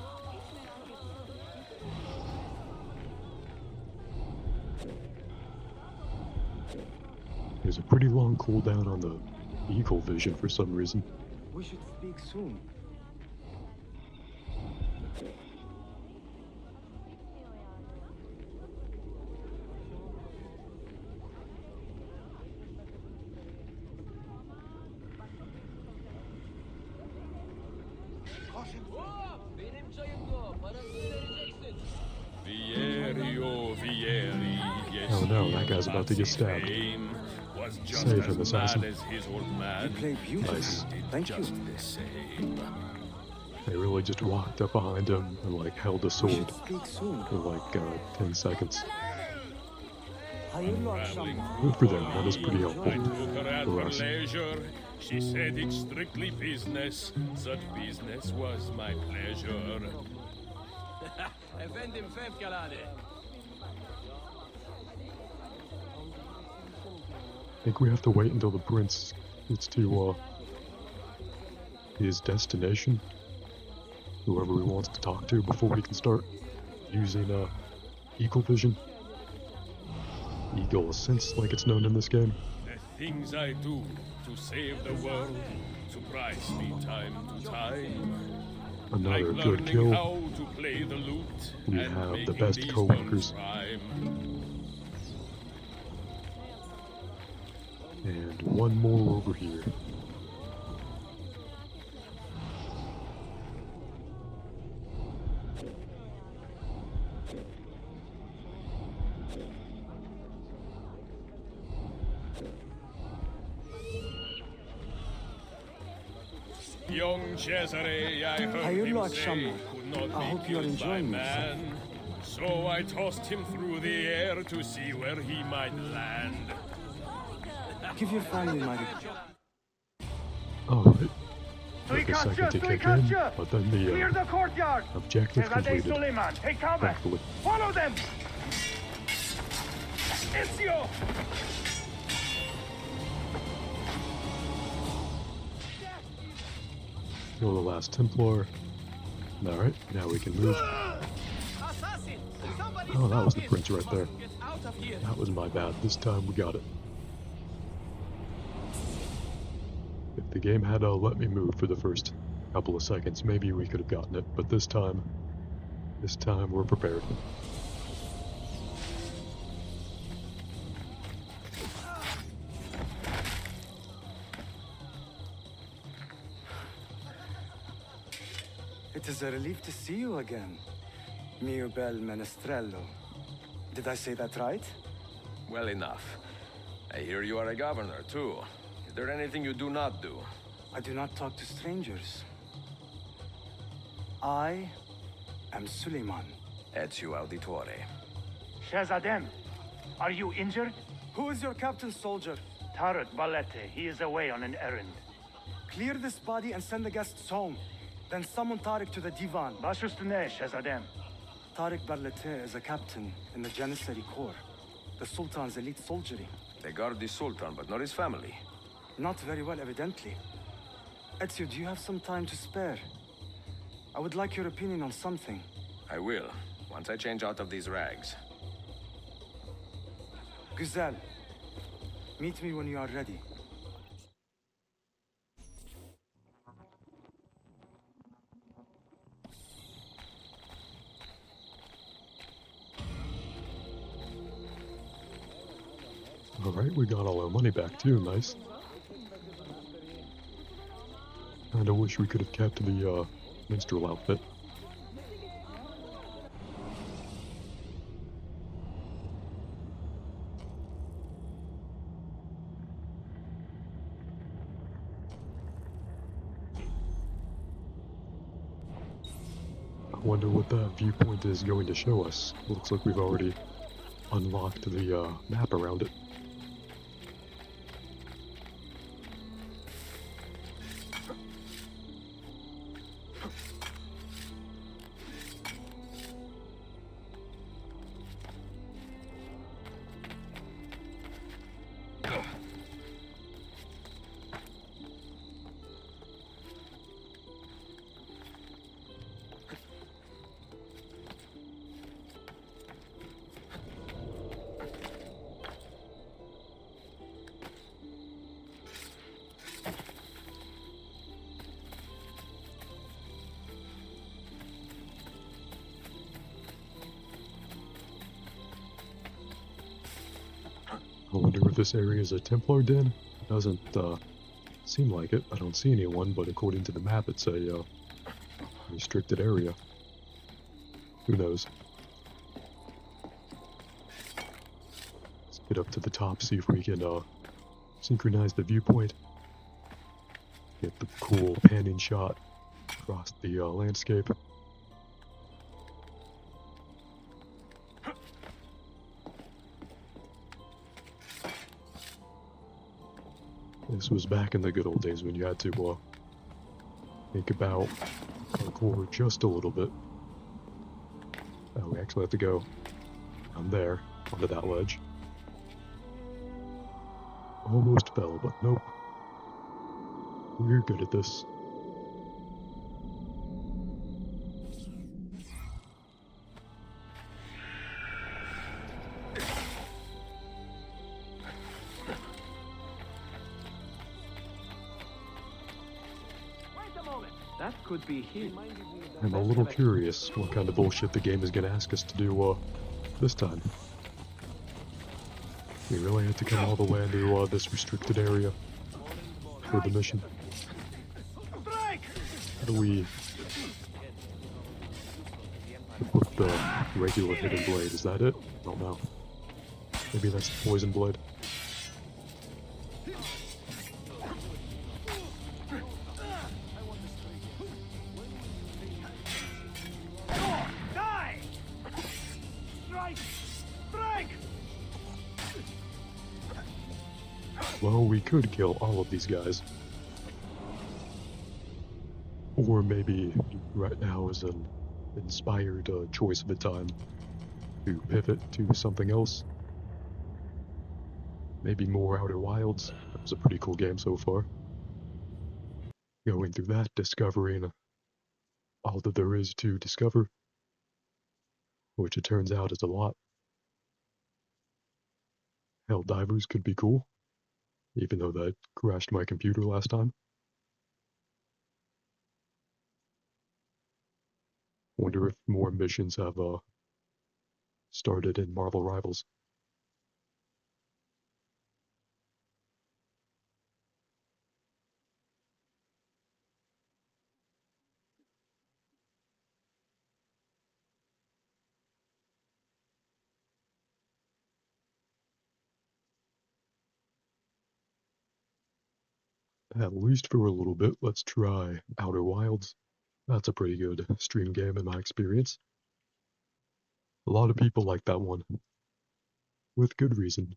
There's a pretty long cooldown on the eagle vision for some reason. We should speak soon. Vieri, Vieri, yes, Oh no, that he guy's about to get loves stabbed. fame, was just Save as him, assassin. mad as his old man. You play beautifully. Nice. Thank you. Just the same. They really just walked up behind him and like held a We sword should speak soon. for like 10 seconds. Hayırlı akşamlar. Good for them, that is pretty helpful I took her out for for us. leisure. She said it's strictly business. Such business was my pleasure. Efendim fevkalade. I think we have to wait until the prince gets to his destination, whoever he wants to talk to, before we can start using eagle vision. Eagle sense, like it's known in this game. The things I do to save the world surprise me time to time. Another Like good learning kill. how to play the lute We and have the making best these co-workers. tones rhyme. And one more over here. Young Cesare, I heard Hayırlı him say, akşamlar. could not I be hope you're killed by enjoying yourself. man. So I tossed him through the air to see where he might land. Give your family my regards. Alright. Took a second to kick in, but then Clear the the courtyard! objective Shehzade completed. Suleiman, take cover! Thankfully. Follow them! Ezio! Kill the last Templar. Alright, now we can move. Oh, that was the prince right there. That was my bad. This time we got it. If the game had let me move for the first couple of seconds, maybe we could have gotten it, but this time we're prepared. It is a relief to see you again, mio bel menestrello. Did I say that right? Well enough. I hear you are a governor, too. Is there anything you do not do? I do not talk to strangers. I am Suleiman. Ezio Auditore. Shahzadem, are you injured? Who is your captain, soldier? Tarek Balete. He is away on an errand. Clear this body and send the guests home. Then summon Tarek to the divan. Bashustune, Shahzadem. Tarek Barlete is a captain in the Janissary Corps, the Sultan's elite soldiery. They guard the Sultan, but not his family. Not very well, evidently. Ezio, do you have some time to spare? I would like your opinion on something. I will, once I change out of these rags. Güzel, meet me when you are ready. Alright, we got all our money back too, nice. Kinda wish we could have kept the minstrel outfit. I wonder what that viewpoint is going to show us. Looks like we've already unlocked the map around it. I wonder if this area is a Templar den? It doesn't seem like it. I don't see anyone, but according to the map it's a restricted area. Who knows? Let's get up to the top, see if we can synchronize the viewpoint. Get the cool panning shot across the landscape. This was back in the good old days when you had to think about parkour just a little bit. Oh, we actually have to go down there, onto that ledge. Almost fell, but nope. We're good at this. That could be him. I'm a little curious what kind of bullshit the game is going to ask us to do this time. We really had to come all the way into this restricted area for the mission. How do we put the regular hidden blade? Is that it? I don't know. Maybe that's the poison blade. Well, we could kill all of these guys. Or maybe right now is an inspired choice of a time to pivot to something else. Maybe more Outer Wilds. That was a pretty cool game so far. going through that, discovering all that there is to discover, which it turns out is a lot. Helldivers could be cool, even though that crashed my computer last time. Wonder if more missions have started in Marvel Rivals. At least for a little bit, let's try Outer Wilds. That's a pretty good stream game in my experience. A lot of people like that one, with good reason.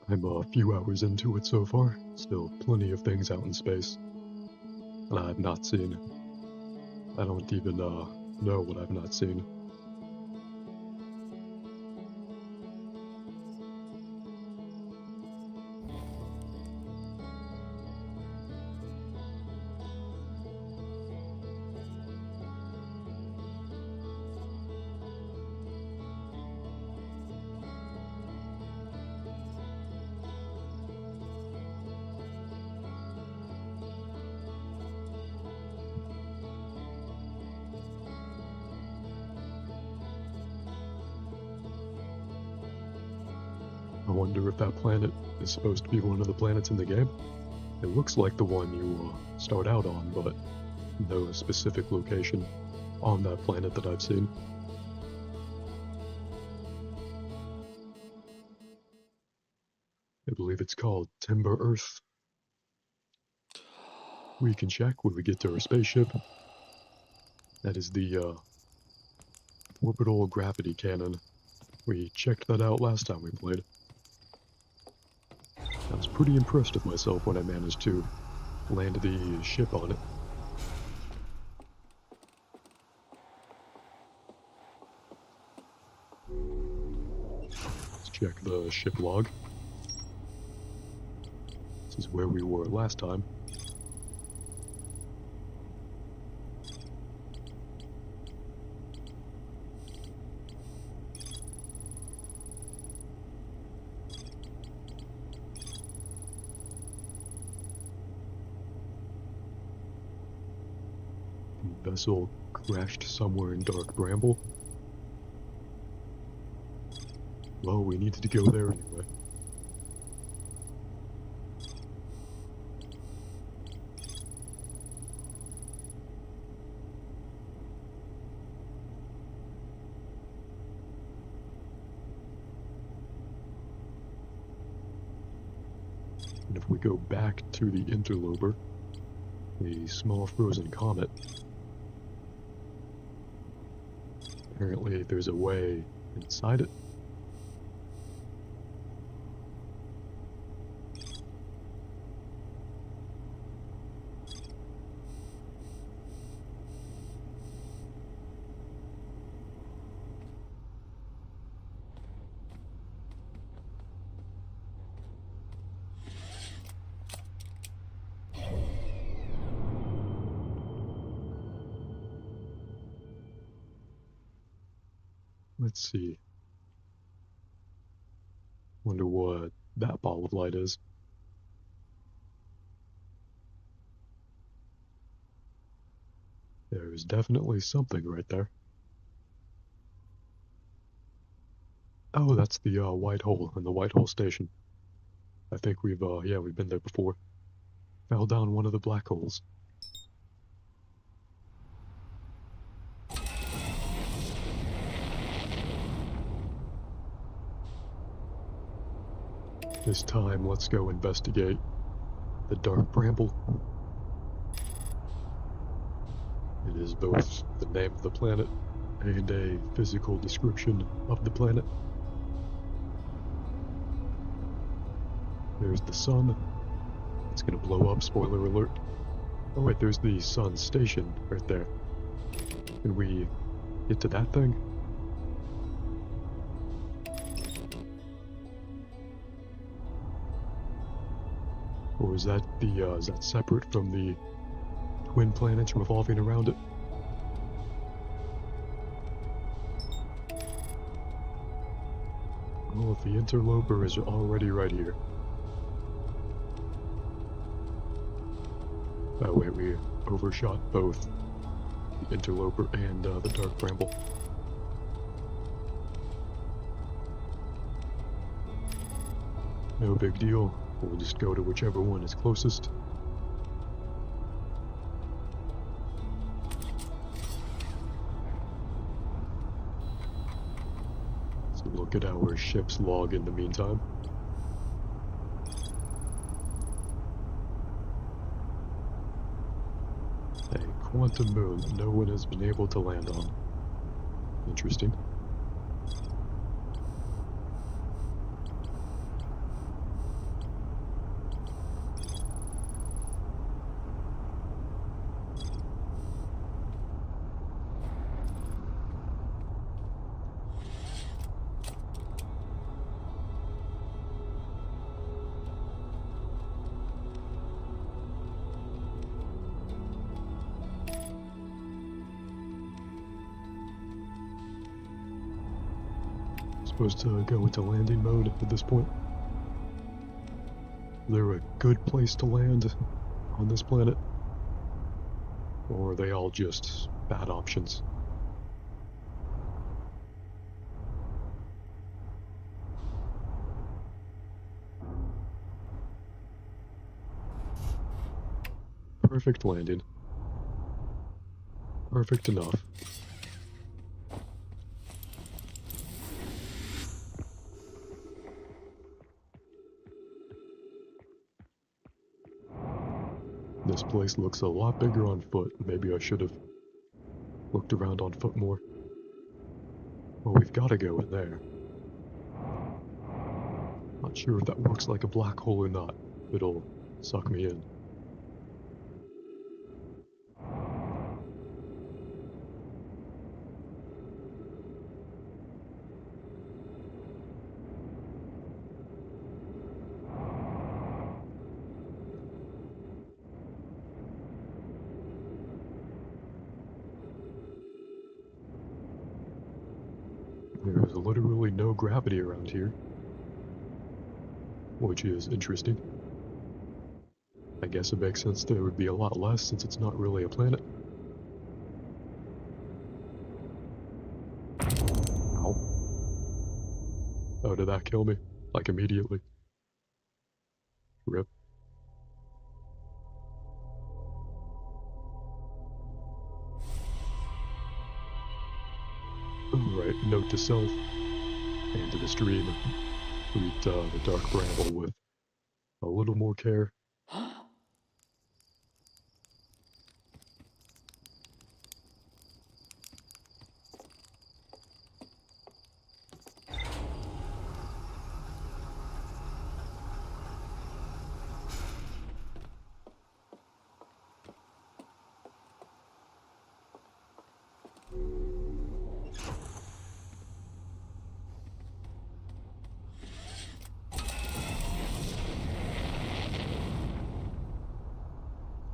I'm a few hours into it so far, still plenty of things out in space that I have not seen. I don't even know what I've not seen. I wonder if that planet is supposed to be one of the planets in the game. It looks like the one you start out on, but no specific location on that planet that I've seen. I believe it's called Timber Earth. We can check when we get to our spaceship. That is the orbital gravity cannon. We checked that out last time we played. I was pretty impressed with myself when I managed to land the ship on it. Let's check the ship log. This is where we were last time. Vessel crashed somewhere in Dark Bramble. Well, we needed to go there anyway. And if we go back to the interloper, a small frozen comet, apparently there's a way inside it. Let's see. Wonder what that ball of light is. There's definitely something right there. Oh, that's the white hole in the White Hole Station. I think we've been there before. Fell down one of the black holes. This time, let's go investigate the Dark Bramble. It is both the name of the planet and a physical description of the planet. There's the sun. It's gonna blow up, spoiler alert. Oh wait, there's the sun station right there. Can we get to that thing? Or is that separate from the twin planets revolving around it? Oh, the interloper is already right here. Oh wait, we overshot both the interloper and the dark bramble. No big deal. We'll just go to whichever one is closest. So look at our ship's log in the meantime. A quantum moon no one has been able to land on. Interesting. Supposed to go into landing mode at this point. Is there a good place to land on this planet? Or are they all just bad options? Perfect landing. Perfect enough. This place looks a lot bigger on foot. Maybe I should have looked around on foot more. Well, we've got to go in there. Not sure if that works like a black hole or not. It'll suck me in. There's literally no gravity around here, which is interesting. I guess it makes sense there would be a lot less since it's not really a planet. Ow. Oh, did that kill me? Like immediately? Rip. Right, note to self, and to the stream, treat the dark bramble with a little more care.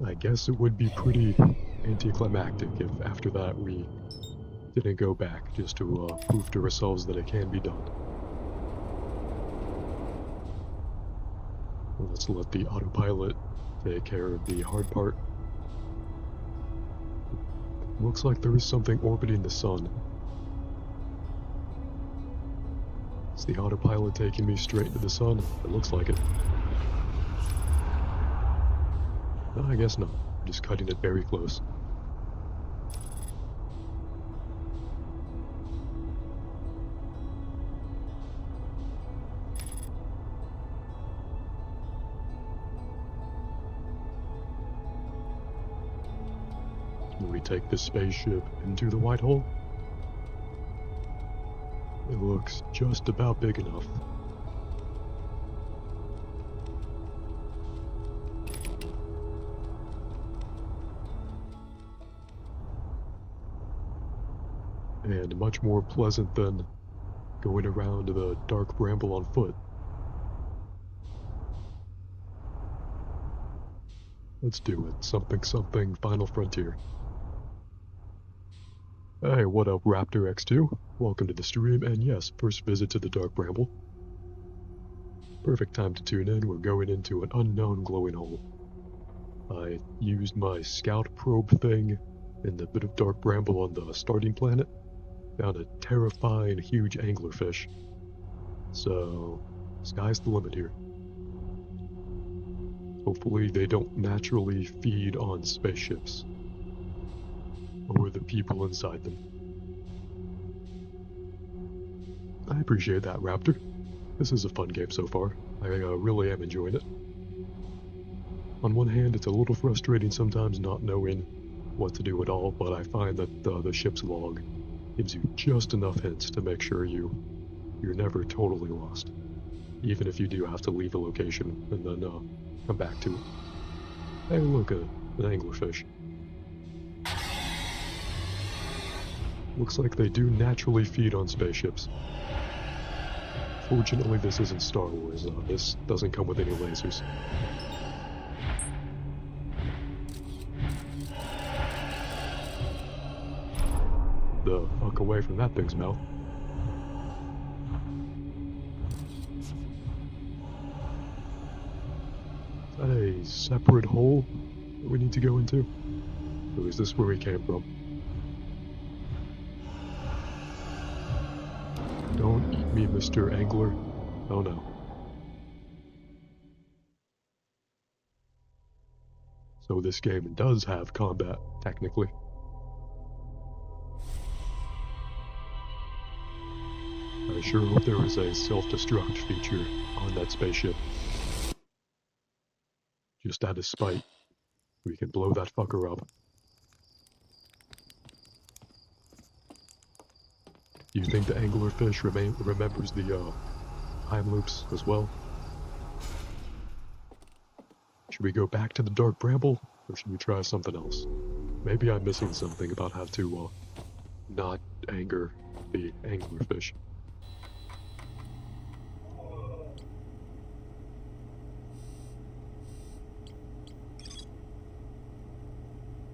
I guess it would be pretty anticlimactic if after that we didn't go back just to prove to ourselves that it can be done. Let's let the autopilot take care of the hard part. Looks like there is something orbiting the sun. Is the autopilot taking me straight to the sun? It looks like it. No, I guess not. I'm just cutting it very close. Will we take this spaceship into the white hole? It looks just about big enough. And much more pleasant than going around the dark bramble on foot. Let's do it. Something something Final Frontier. Hey, what up, Raptor X2? Welcome to the stream, and yes, first visit to the Dark Bramble. Perfect time to tune in. We're going into an unknown glowing hole. I used my scout probe thing in the bit of Dark Bramble on the starting planet. Found a terrifying huge anglerfish. So, sky's the limit here. Hopefully they don't naturally feed on spaceships. Or the people inside them. I appreciate that, Raptor. This is a fun game so far. I really am enjoying it. On one hand, it's a little frustrating sometimes not knowing what to do at all, but I find that the ship's log gives you just enough hints to make sure you're never totally lost. Even if you do have to leave a location and then come back to it. Hey look, an anglerfish. Looks like they do naturally feed on spaceships. Fortunately, this isn't Star Wars. This doesn't come with any lasers. The fuck away from that thing's mouth. Is that a separate hole that we need to go into? Or is this where we came from? Don't eat me, Mr. Angler. Oh no. So this game does have combat, technically. I sure hope there is a self-destruct feature on that spaceship. Just out of spite, we can blow that fucker up. Do you think the anglerfish remembers the time loops as well? Should we go back to the Dark Bramble, or should we try something else? Maybe I'm missing something about how to not anger the anglerfish.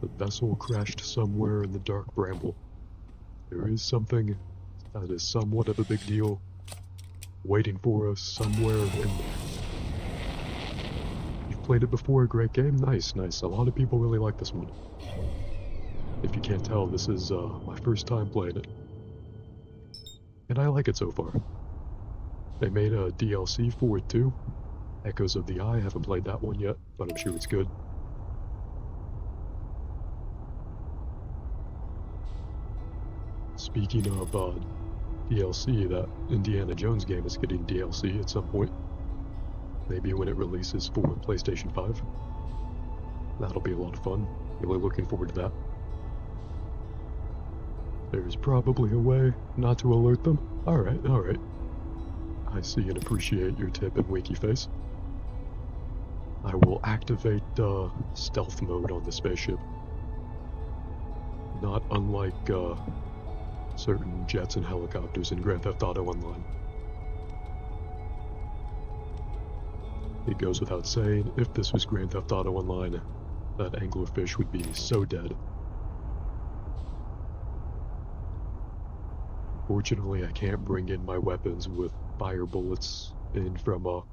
The vessel crashed somewhere in the Dark Bramble. There is something that is somewhat of a big deal waiting for us somewhere in there. You've played it before, great game? Nice, nice. A lot of people really like this one. If you can't tell, this is my first time playing it. And I like it so far. They made a DLC for it too. Echoes of the Eye, haven't played that one yet, but I'm sure it's good. Speaking of DLC, that Indiana Jones game is getting DLC at some point. Maybe when it releases for PlayStation 5. That'll be a lot of fun. Really looking forward to that. There's probably a way not to alert them. Alright, alright. I see and appreciate your tip and winky face. I will activate stealth mode on the spaceship. Not unlike certain jets and helicopters in Grand Theft Auto Online. It goes without saying, if this was Grand Theft Auto Online, that anglerfish would be so dead. Fortunately, I can't bring in my weapons with fire bullets in from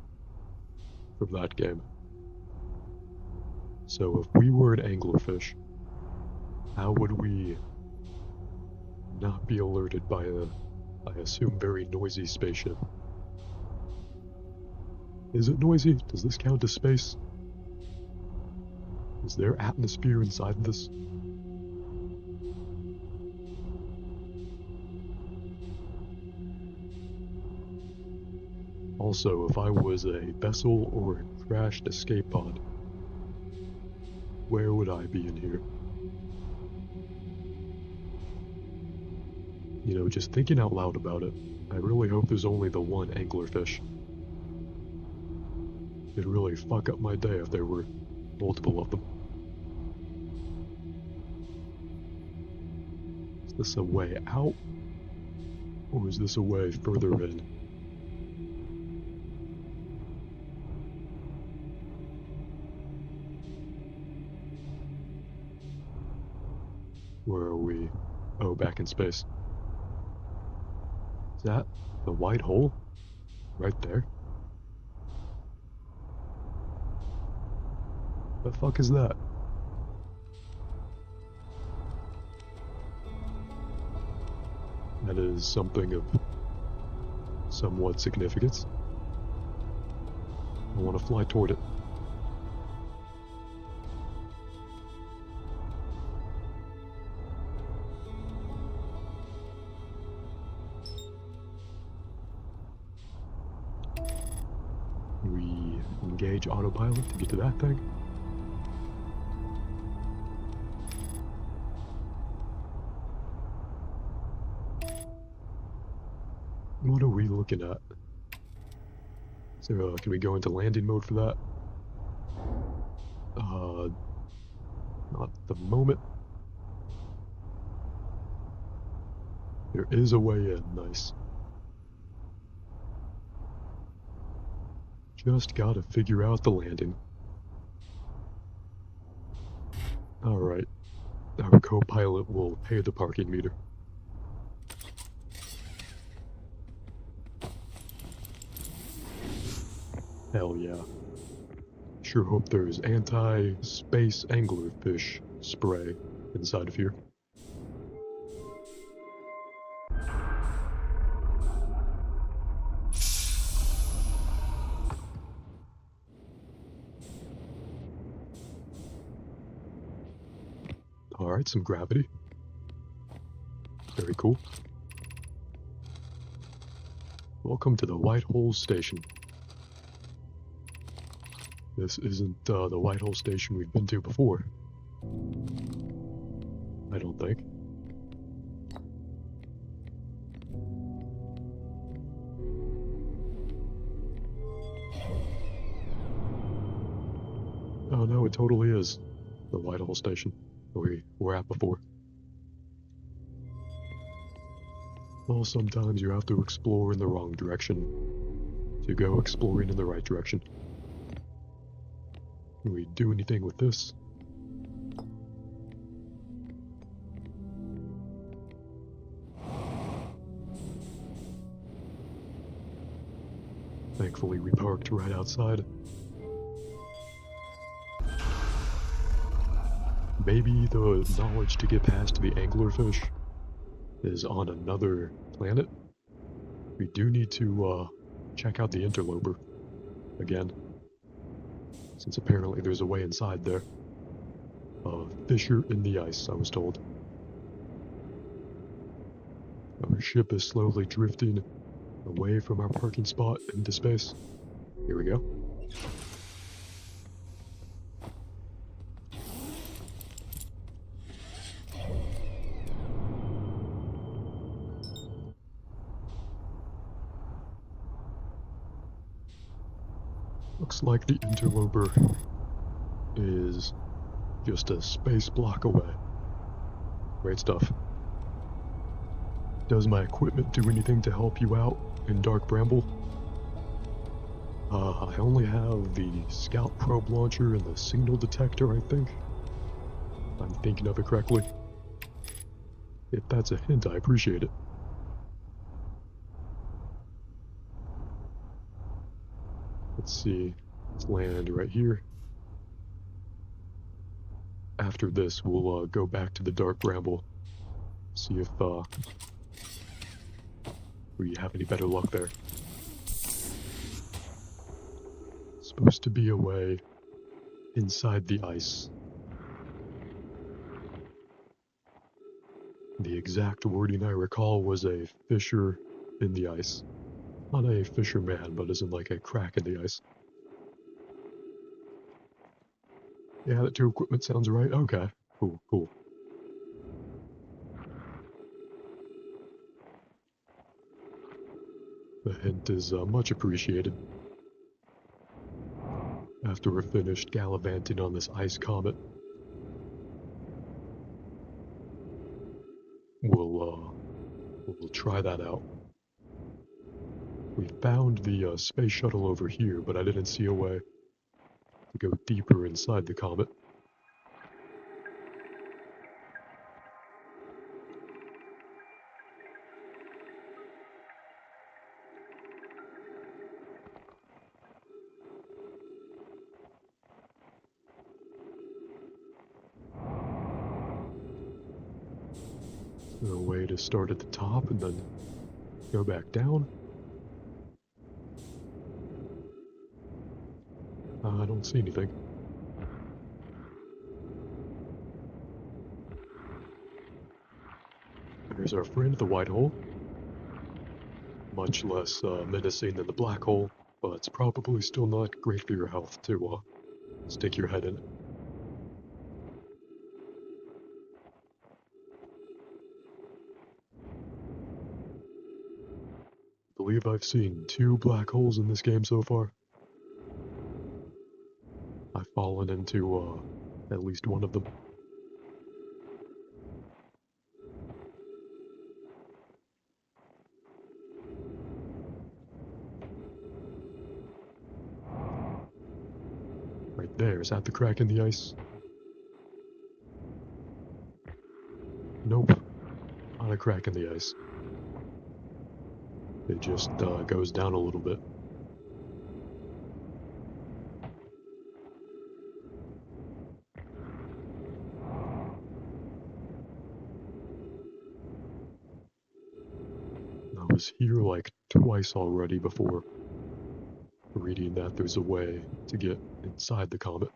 that game. So if we were an anglerfish, how would we not be alerted by a, I assume, very noisy spaceship? Is it noisy? Does this count as space? Is there atmosphere inside this? Also, if I was a vessel or a crashed escape pod, where would I be in here? You know, just thinking out loud about it, I really hope there's only the one anglerfish. It'd really fuck up my day if there were multiple of them. Is this a way out? Or is this a way further in? Where are we? Oh, back in space. Is that the white hole? Right there? The fuck is that? That is something of somewhat significance. I want to fly toward it. We engage autopilot to get to that thing. What are we looking at? So, can we go into landing mode for that? Not at the moment. There is a way in, nice. Just gotta figure out the landing. Alright. Our co-pilot will pay the parking meter. Hell yeah. Sure hope there's anti-space anglerfish spray inside of here. Alright, some gravity. Very cool. Welcome to the Whitehole Station. This isn't the Whitehole Station we've been to before. I don't think. Oh no, it totally is the Whitehole Station that we were at before. Well, sometimes you have to explore in the wrong direction to go exploring in the right direction. Can we do anything with this? Thankfully, we parked right outside. Maybe the knowledge to get past the anglerfish is on another planet. We do need to check out the interloper again, since apparently there's a way inside there. A fissure in the ice, I was told. Our ship is slowly drifting away from our parking spot into space. Here we go. Looks like the interloper is just a space block away. Great stuff. Does my equipment do anything to help you out in Dark Bramble? I only have the Scout Probe Launcher and the Signal Detector, I think. If I'm thinking of it correctly. If that's a hint, I appreciate it. Let's see. Let's land right here. After this, we'll go back to the Dark Bramble. See if we have any better luck there. Supposed to be a way inside the ice. The exact wording I recall was a fissure in the ice. Not a fisherman, but as in like a crack in the ice. Yeah, that two equipment sounds right. Okay. Cool, cool. A hint is much appreciated. After we're finished gallivanting on this ice comet, we'll try that out. We found the space shuttle over here, but I didn't see a way to go deeper inside the comet. A way to start at the top and then go back down? I don't see anything. There's our friend, the white hole. Much less menacing than the black hole, but it's probably still not great for your health to stick your head in it. I believe I've seen 2 black holes in this game so far. I've fallen into at least one of them. Right there, is that the crack in the ice? Nope, not a crack in the ice. It just goes down a little bit. I was here like twice already before reading that there's a way to get inside the comet.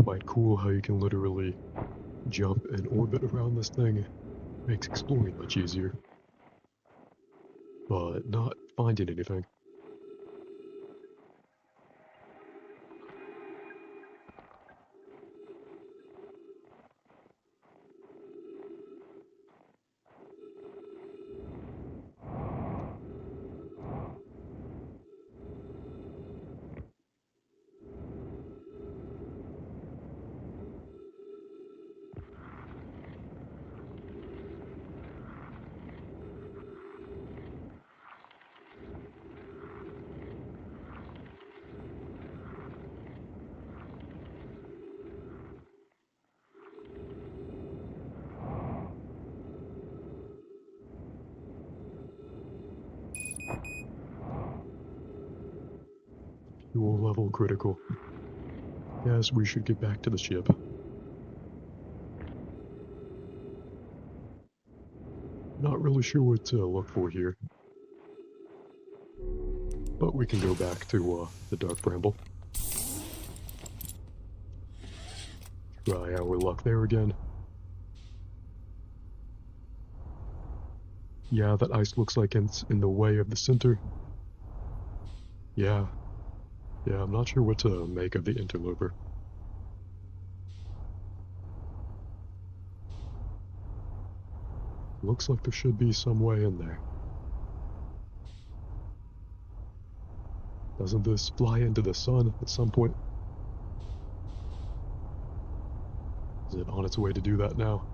Quite cool how you can literally jump and orbit around this thing. Makes exploring much easier. But not finding anything. Fuel level critical. Yes, we should get back to the ship. Not really sure what to look for here. But we can go back to the Dark Bramble. Try our luck there again. Yeah, that ice looks like it's in the way of the center. Yeah, I'm not sure what to make of the interloper. Looks like there should be some way in there. Doesn't this fly into the sun at some point? Is it on its way to do that now?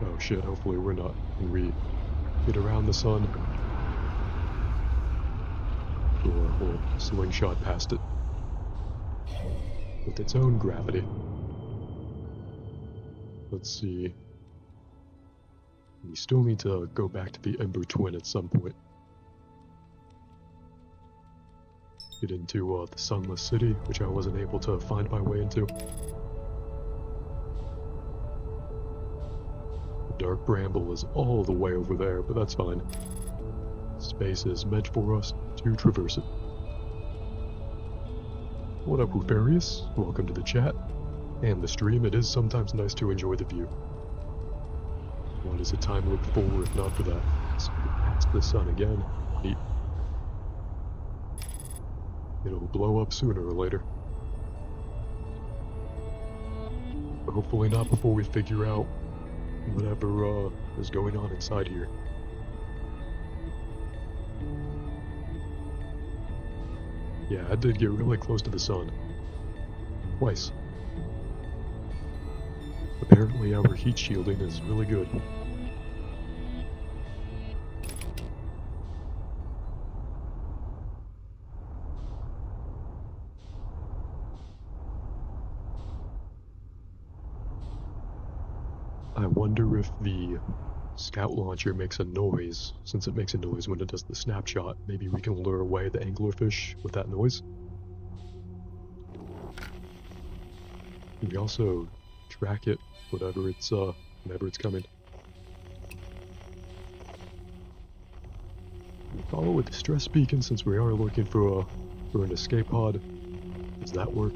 Oh shit, hopefully we're not when we get around the sun. Or slingshot past it. With its own gravity. Let's see. We still need to go back to the Ember Twin at some point. Get into the Sunless City, which I wasn't able to find my way into. Dark Bramble is all the way over there, but that's fine. Space is meant for us to traverse it. What up, Rufarius? Welcome to the chat and the stream. It is sometimes nice to enjoy the view. What is a time loop for if not for that? So past the sun again. Neat. It'll blow up sooner or later. But hopefully not before we figure out whatever is going on inside here. Yeah, I did get really close to the sun. Twice. Apparently our heat shielding is really good. I wonder if the scout launcher makes a noise. Since it makes a noise when it does the snapshot, maybe we can lure away the anglerfish with that noise. We also track it whenever it's coming. Follow a distress beacon since we are looking for an escape pod. Does that work?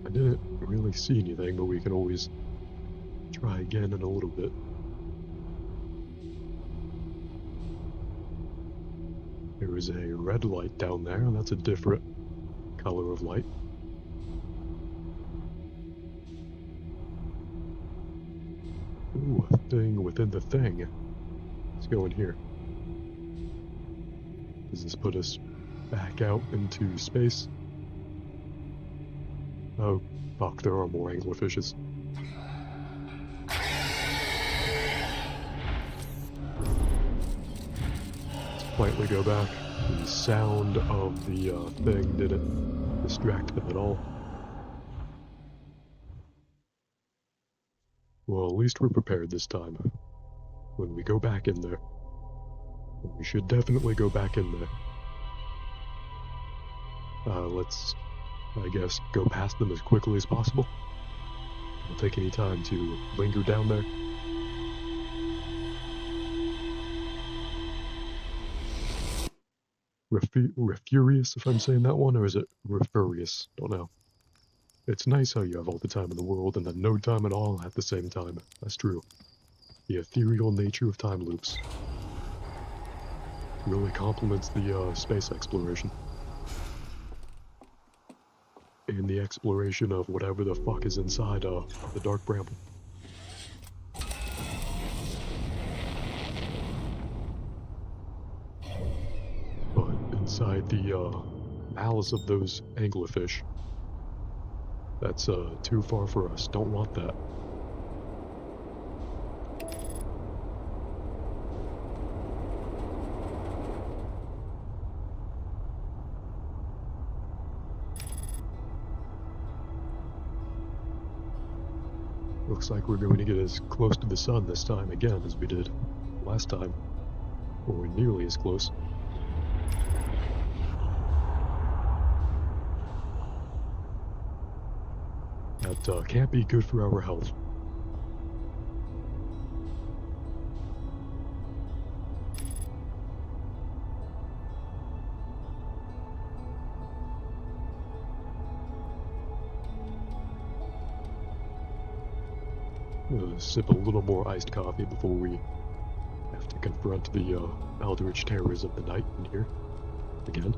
I didn't really see anything, but we can always try again in a little bit. There is a red light down there, and that's a different color of light. Ooh, a thing within the thing. Let's go in here. Does this put us back out into space? Oh, fuck, there are more anglerfishes. Let's politely go back. The sound of the thing didn't distract them at all. Well, at least we're prepared this time. When we go back in there. We should definitely go back in there. Let's, I guess, go past them as quickly as possible. Don't take any time to linger down there. Refurious, if I'm saying that one, or is it Refurious? Don't know. It's nice how you have all the time in the world and then no time at all at the same time. That's true. The ethereal nature of time loops really complements the space exploration. And the exploration of whatever the fuck is inside the Dark Bramble. But inside the mouths of those anglerfish, that's too far for us. Don't want that. Looks like we're going to get as close to the sun this time again as we did last time. Or nearly as close. That can't be good for our health. Sip a little more iced coffee before we have to confront the eldritch terrors of the night in here again.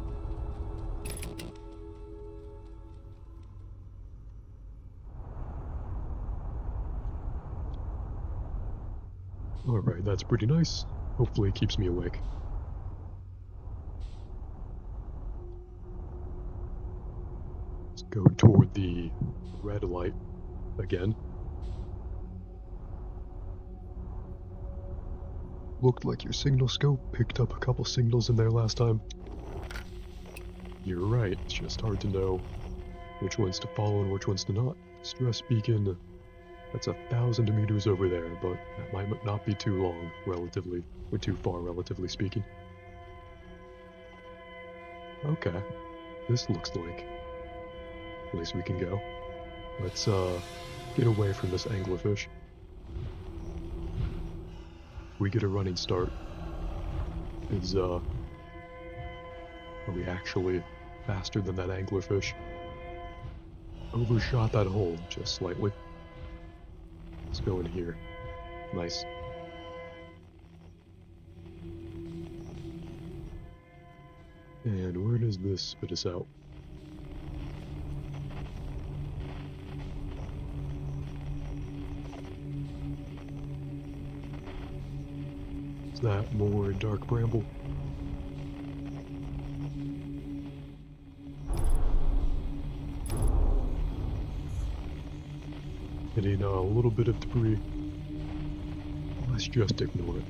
Alright, that's pretty nice. Hopefully it keeps me awake. Let's go toward the red light again. Looked like your signal scope picked up a couple signals in there last time. You're right, it's just hard to know which ones to follow and which ones to not. Stress beacon That's 1,000 meters over there, but that might not be too long, relatively, or too far, relatively speaking. Okay, this looks like a place we can go. Let's, get away from this anglerfish. We get a running start. Are we actually faster than that anglerfish? Overshot that hole just slightly. Let's go in here. Nice. And where does this spit us out? Is that more dark bramble? Hitting a little bit of debris. Let's just ignore it.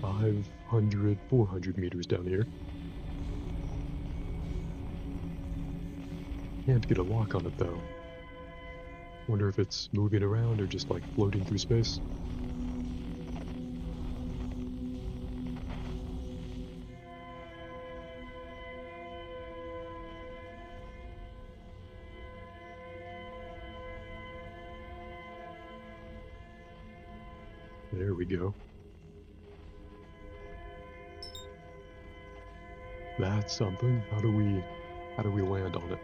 Five 400 meters down here. Can't get a lock on it though. Wonder if it's moving around or just like floating through space. There we go. That's something. How do we land on it?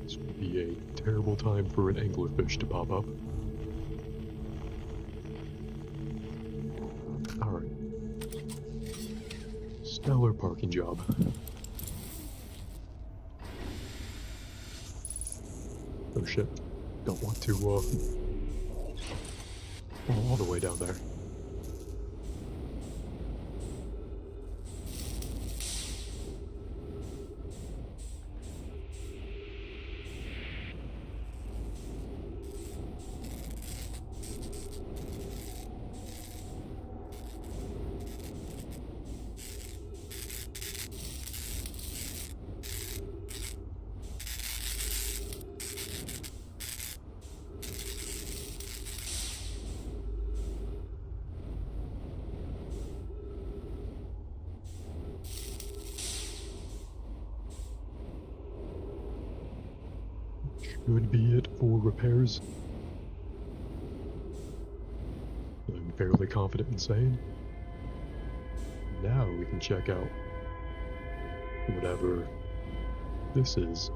This would be a terrible time for an anglerfish to pop up. Alright. Stellar parking job. Oh shit. Don't want to, fall all the way down there. Should be it for repairs. I'm fairly confident in saying. Now we can check out whatever this is.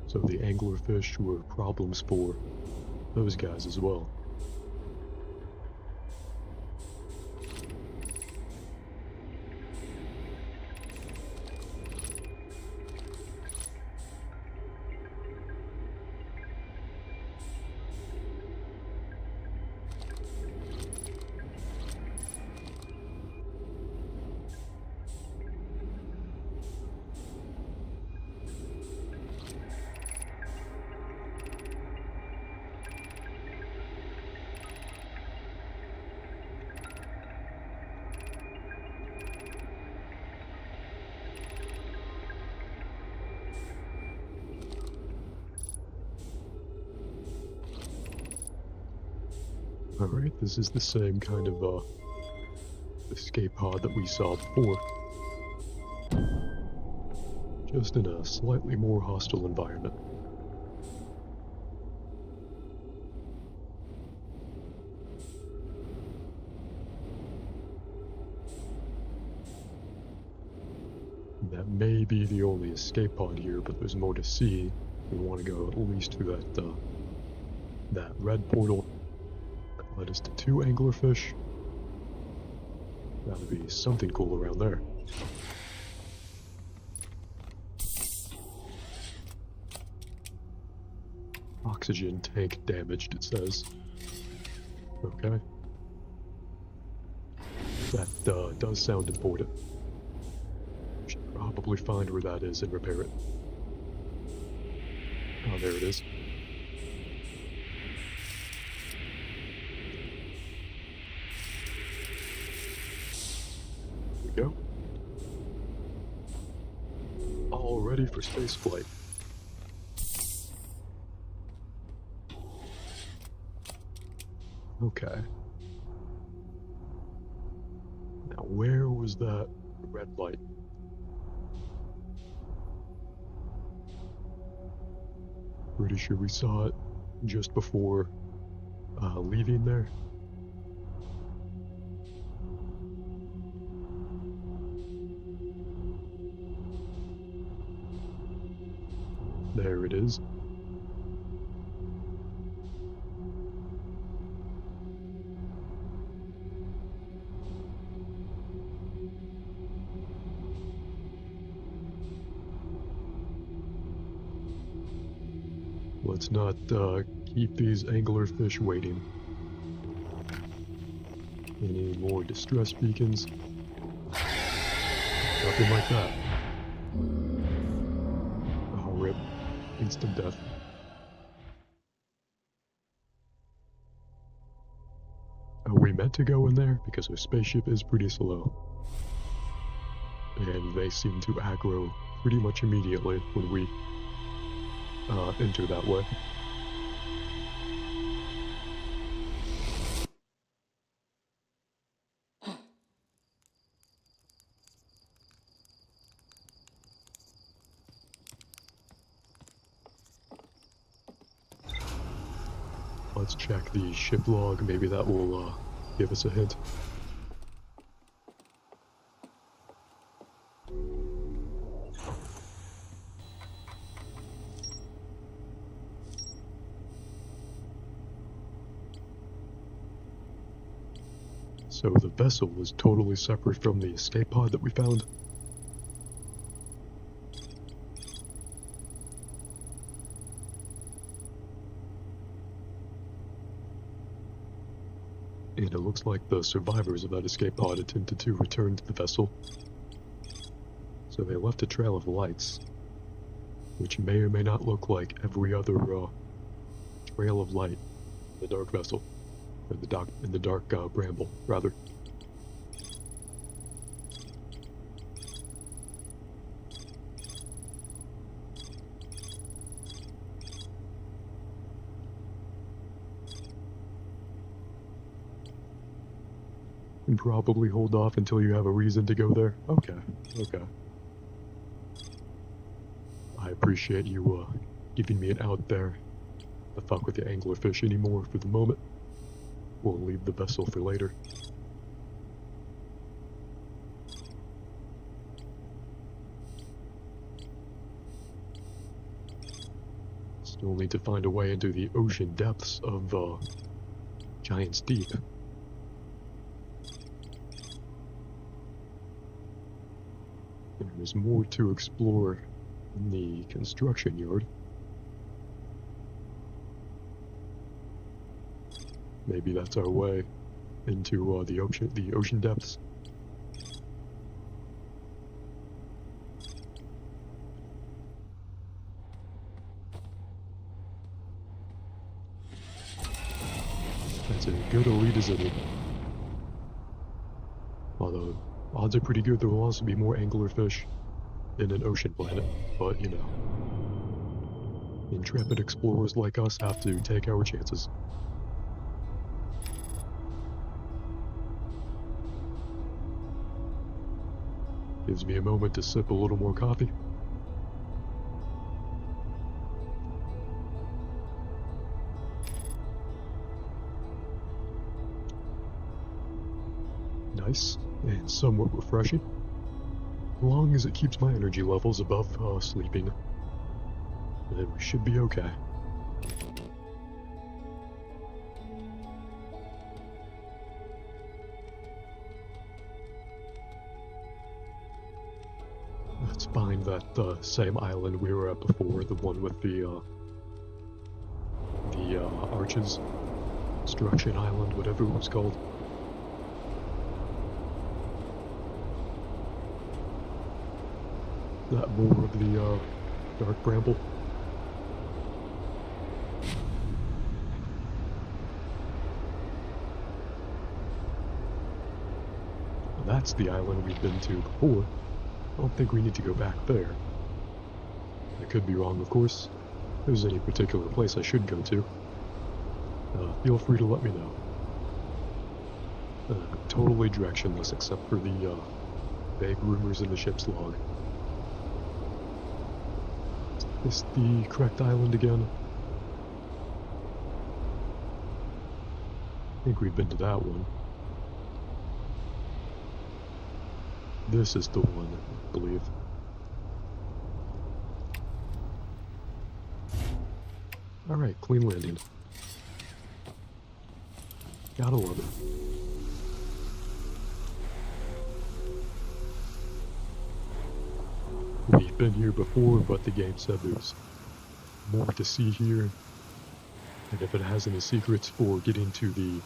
So the anglerfish were problems for those guys as well. Alright, this is the same kind of escape pod that we saw before. Just in a slightly more hostile environment. That may be the only escape pod here, but there's more to see. We want to go at least through that That red portal led us to 2 anglerfish. Gotta be something cool around there. Oxygen tank damaged, it says. Okay. That does sound important. Should probably find where that is and repair it. Oh, there it is. There we go. All ready for spaceflight. Okay. Now, where was that red light? Pretty sure we saw it just before leaving there. There it is. Let's not keep these anglerfish waiting. Any more distress beacons? Nothing like that. Oh, rip. Instant death. Are we meant to go in there? Because our spaceship is pretty slow. And they seem to aggro pretty much immediately when we enter that way. Let's check the ship log, maybe that will give us a hint. So the vessel was totally separate from the escape pod that we found. And it looks like the survivors of that escape pod attempted to return to the vessel. So they left a trail of lights, which may or may not look like every other trail of light in the dark vessel. In the dark bramble, rather. And probably hold off until you have a reason to go there. Okay, okay. I appreciate you giving me an out there. To fuck with the anglerfish anymore for the moment. We'll leave the vessel for later. Still need to find a way into the ocean depths of Giant's Deep. There's more to explore in the construction yard. Maybe that's our way into the ocean depths. That's as good a lead as any. Although, odds are pretty good there will also be more anglerfish in an ocean planet, but you know. Intrepid explorers like us have to take our chances. Gives me a moment to sip a little more coffee. Nice, and somewhat refreshing. As long as it keeps my energy levels above sleeping, then we should be okay. Let's find that same island we were at before, the one with the arches. Destruction Island, whatever it was called. That more of the dark bramble. That's the island we've been to before. I don't think we need to go back there. I could be wrong, of course. If there's any particular place I should go to, feel free to let me know. Totally directionless except for the vague rumors in the ship's log. Is this the correct island again? I think we've been to that one. This is the one, I believe. Alright, clean landing. Gotta love it. We've been here before, but the game said there's more to see here. And if it has any secrets for getting to the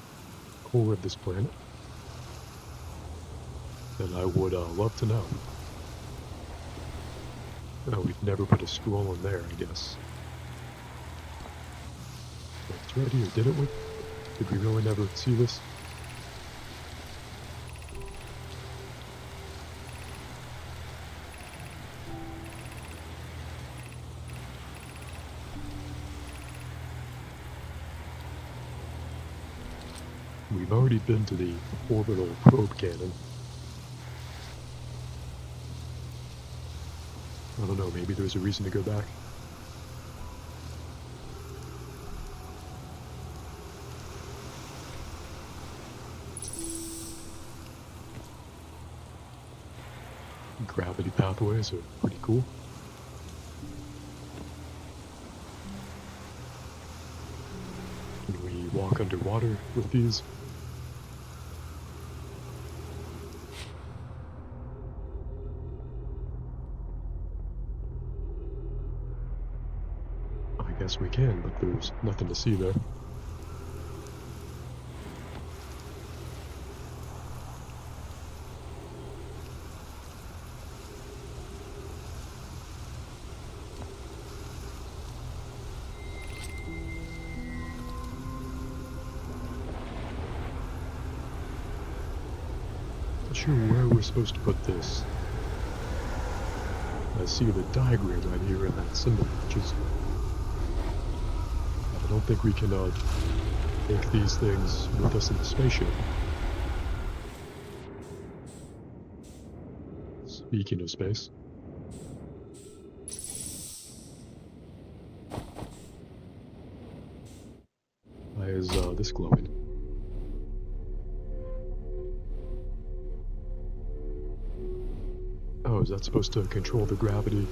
core of this planet, then I would love to know. Oh, we've never put a scroll in there, I guess. It's right here, didn't we? Did we really never see this? We've already been to the orbital probe cannon. I don't know, maybe there's a reason to go back. Gravity pathways are pretty cool. Can we walk underwater with these? I guess we can, but there's nothing to see there. Not sure where we're supposed to put this. I see the diagram right here in that symbol, which is... I don't think we can take these things with us in the spaceship. Speaking of space. Why is this glowing? Oh, is that supposed to control the gravity?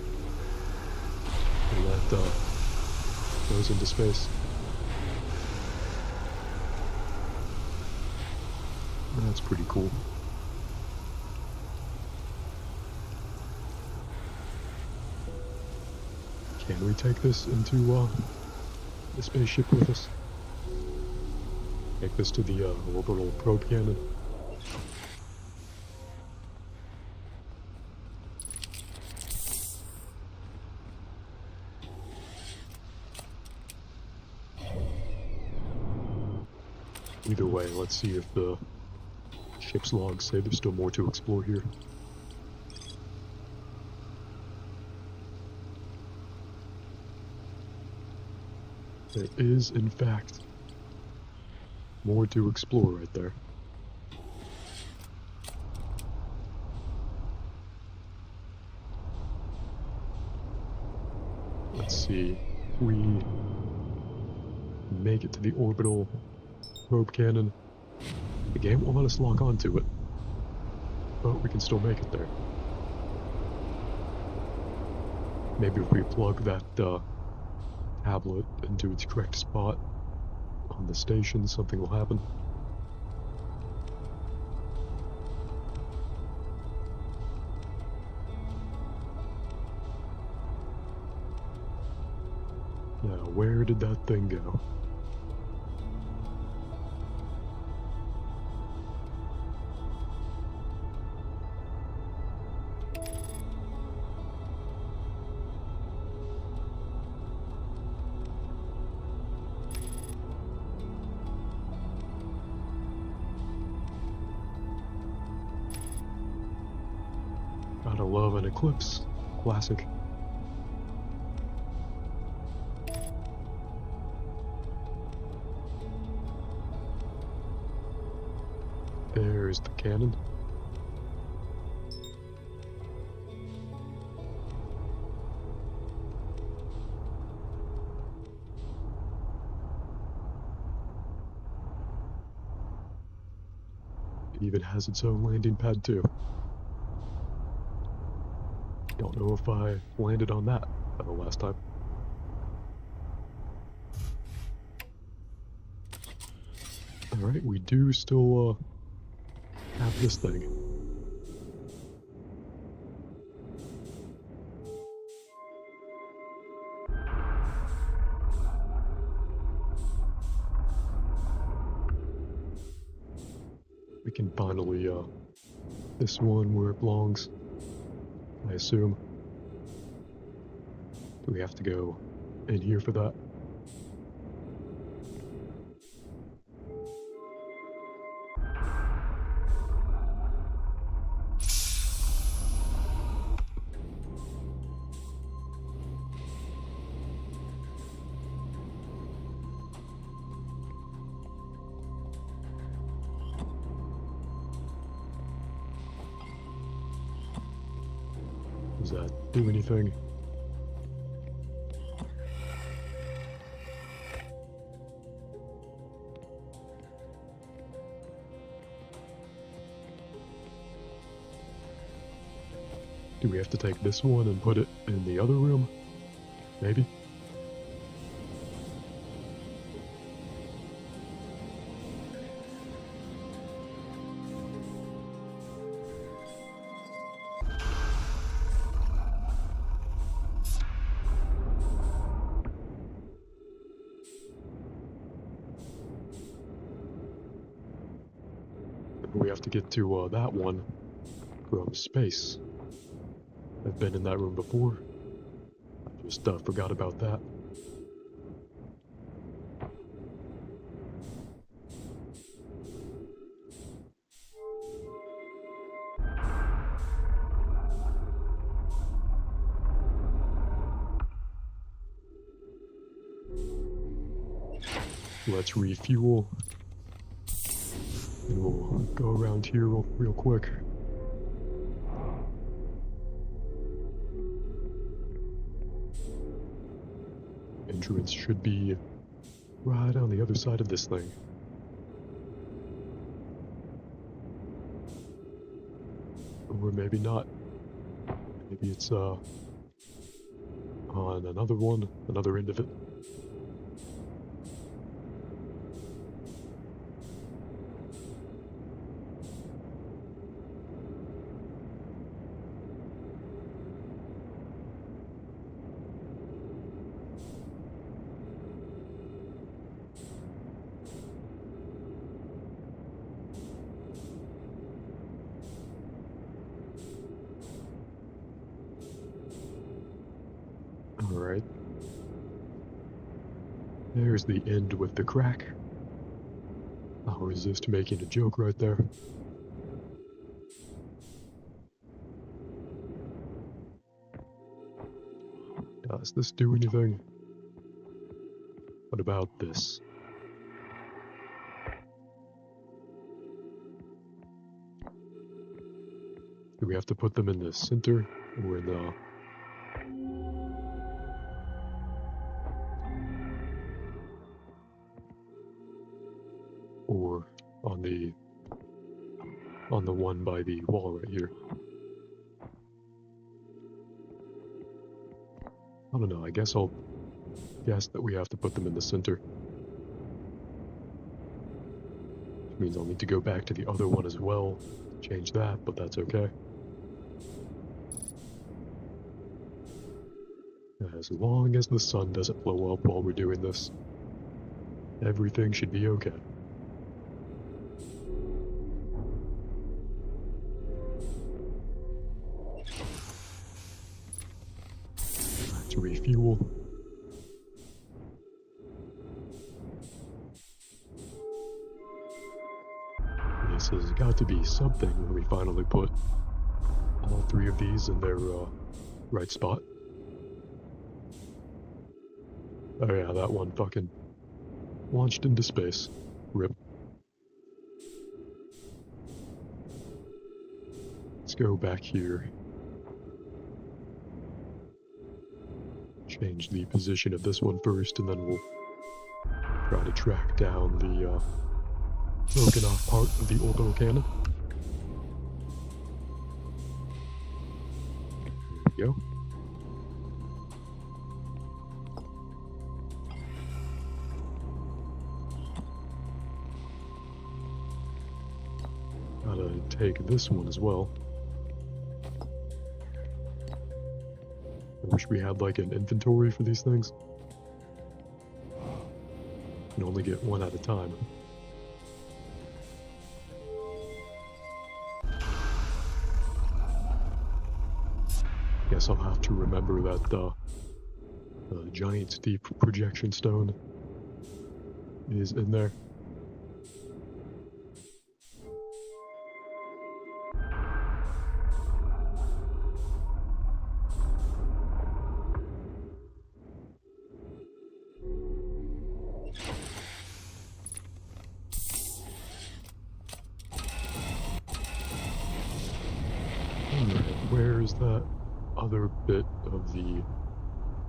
And that goes into space. That's pretty cool. Can we take this into the spaceship with us? Take this to the orbital probe cannon. Either way, let's see if the ship's logs say there's still more to explore here. There is, in fact, more to explore right there. Let's see if we make it to the orbital probe cannon. The game won't let us lock onto it, but we can still make it there. Maybe if we plug that tablet into its correct spot on the station, something will happen. Now, where did that thing go? Gotta love an eclipse. Classic. There's the cannon. It even has its own landing pad too. Don't know if I landed on that the last time. Alright, we do still have this thing. We can finally, this one where it belongs, I assume. Do we have to go in here for that? Does that do anything? Do we have to take this one and put it in the other room? Maybe? We have to get to that one from space. I've been in that room before. I just forgot about that. Let's refuel. And we'll go around here real quick. Entrance should be right on the other side of this thing. Or maybe not. Maybe it's on another one, another end of it. Alright. There's the end with the crack. I'll resist making a joke right there. Does this do anything? What about this? Do we have to put them in the center or in the... or on the one by the wall right here? I don't know, I guess I'll guess that we have to put them in the center. Which means I'll need to go back to the other one as well, change that, but that's okay. As long as the sun doesn't blow up while we're doing this, everything should be okay. To refuel. This has got to be something when we finally put all three of these in their right spot. Oh yeah, that one fucking launched into space. Rip. Let's go back here. Change the position of this one first, and then we'll try to track down the broken off part of the orbital cannon. There we go. Gotta take this one as well. I wish we had like an inventory for these things. You can only get one at a time. Guess I'll have to remember that the giant deep projection stone is in there. Where is that other bit of the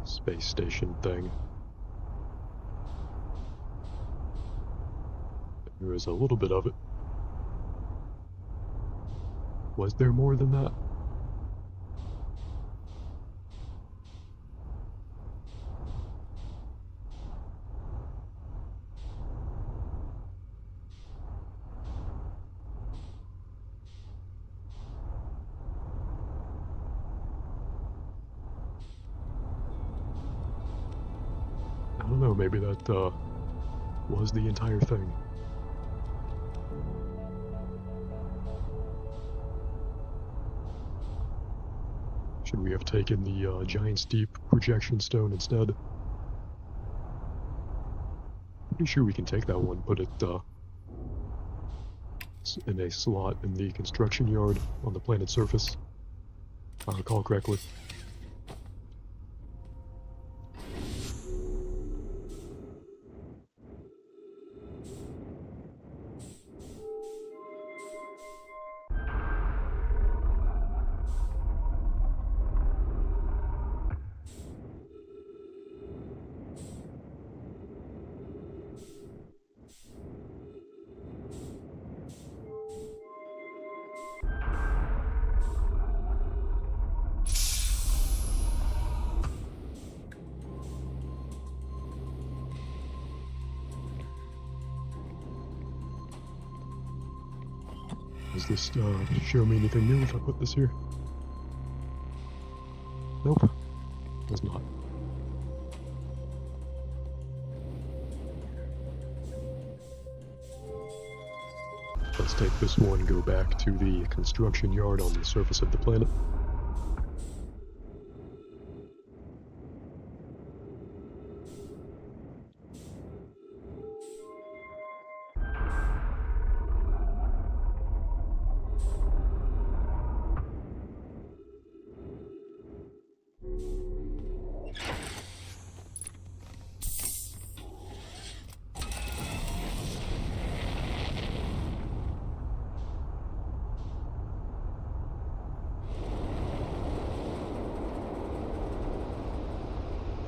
space station thing? There is a little bit of it. Was there more than that? I don't know, maybe that was the entire thing. Should we have taken the giant steep projection stone instead? Pretty sure we can take that one, put it in a slot in the construction yard on the planet's surface, if I recall correctly. Does this show me anything new if I put this here? Nope, does not. Let's take this one, go back to the construction yard on the surface of the planet.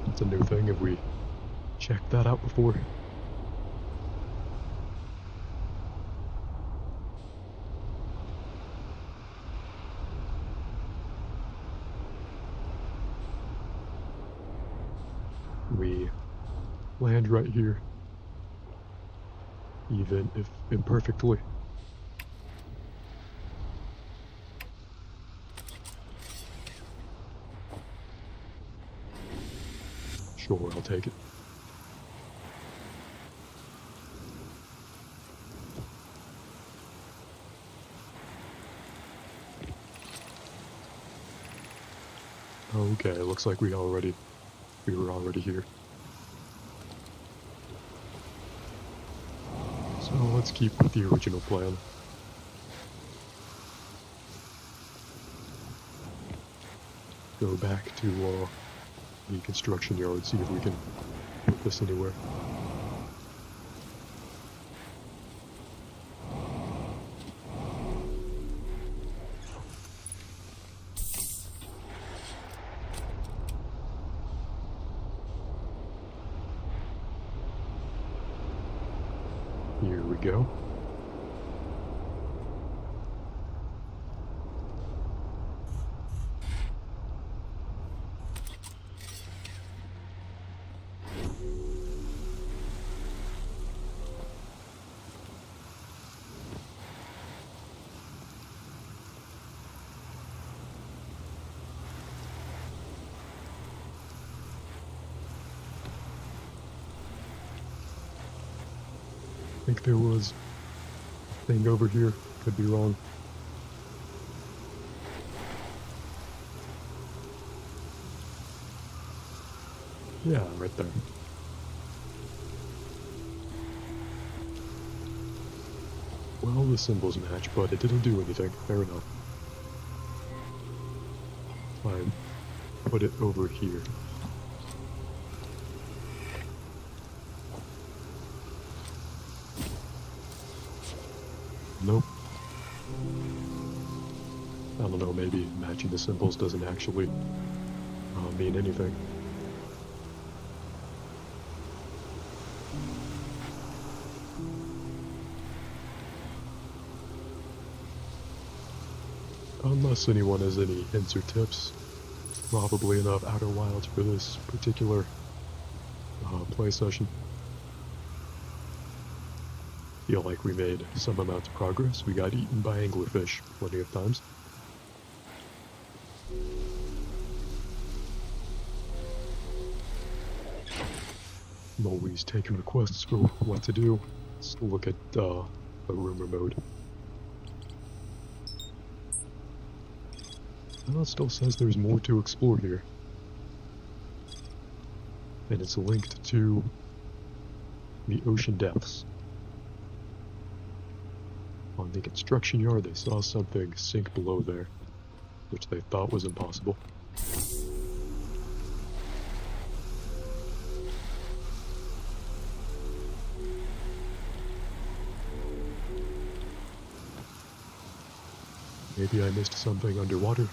It's a new thing. Have we checked that out before? We land right here, even if imperfectly. Sure, I'll take it. Okay, looks like we were already here. So let's keep with the original plan. Go back to the construction yard, see if we can put this anywhere. Here we go. I think there was a thing over here. Could be wrong. Yeah, right there. Well, the symbols match, but it didn't do anything. Fair enough. Fine. Put it over here. Nope. I don't know, maybe matching the symbols doesn't actually mean anything. Unless anyone has any hints or tips, probably enough Outer Wilds for this particular play session. Feel like we made some amount of progress. We got eaten by anglerfish plenty of times. I'm always taking requests for what to do. Let's look at a rumor mode. Well, it still says there's more to explore here. And it's linked to the ocean depths. On the construction yard, they saw something sink below there, which they thought was impossible. Maybe I missed something underwater.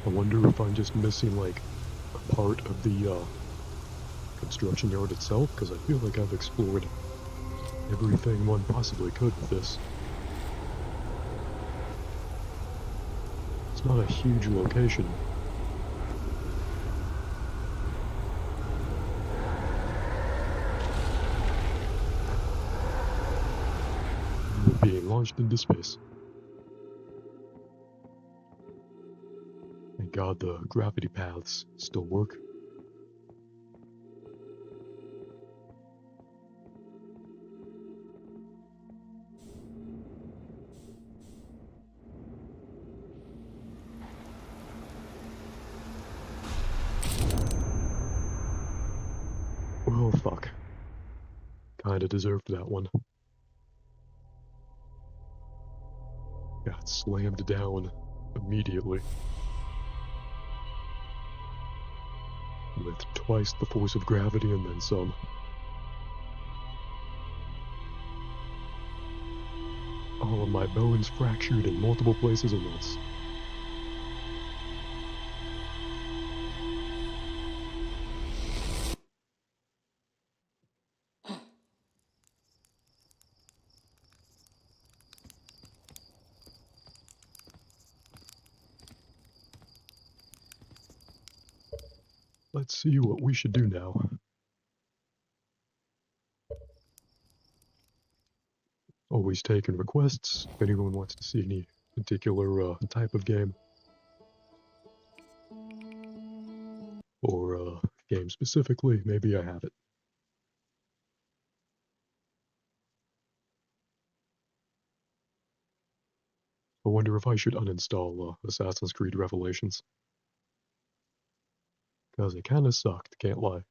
I wonder if I'm just missing, like, a part of the, construction yard itself, because I feel like I've explored everything one possibly could with this. It's not a huge location. We're being launched into space. Thank God the gravity paths still work. kinda deserved that one. Got slammed down immediately. With twice the force of gravity and then some. All of my bones fractured in multiple places at once. Let's see what we should do now. Always taking requests if anyone wants to see any particular type of game. Or game specifically, maybe I have it. I wonder if I should uninstall Assassin's Creed Revelations. Because it kinda sucked, can't lie.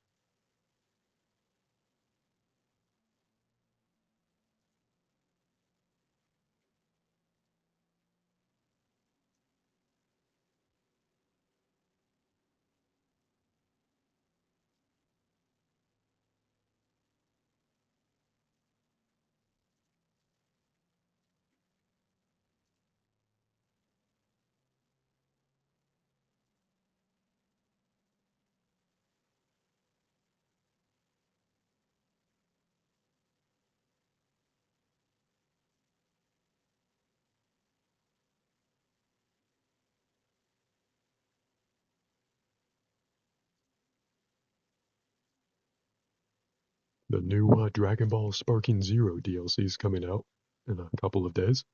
The new Dragon Ball Sparking Zero DLC is coming out in a couple of days.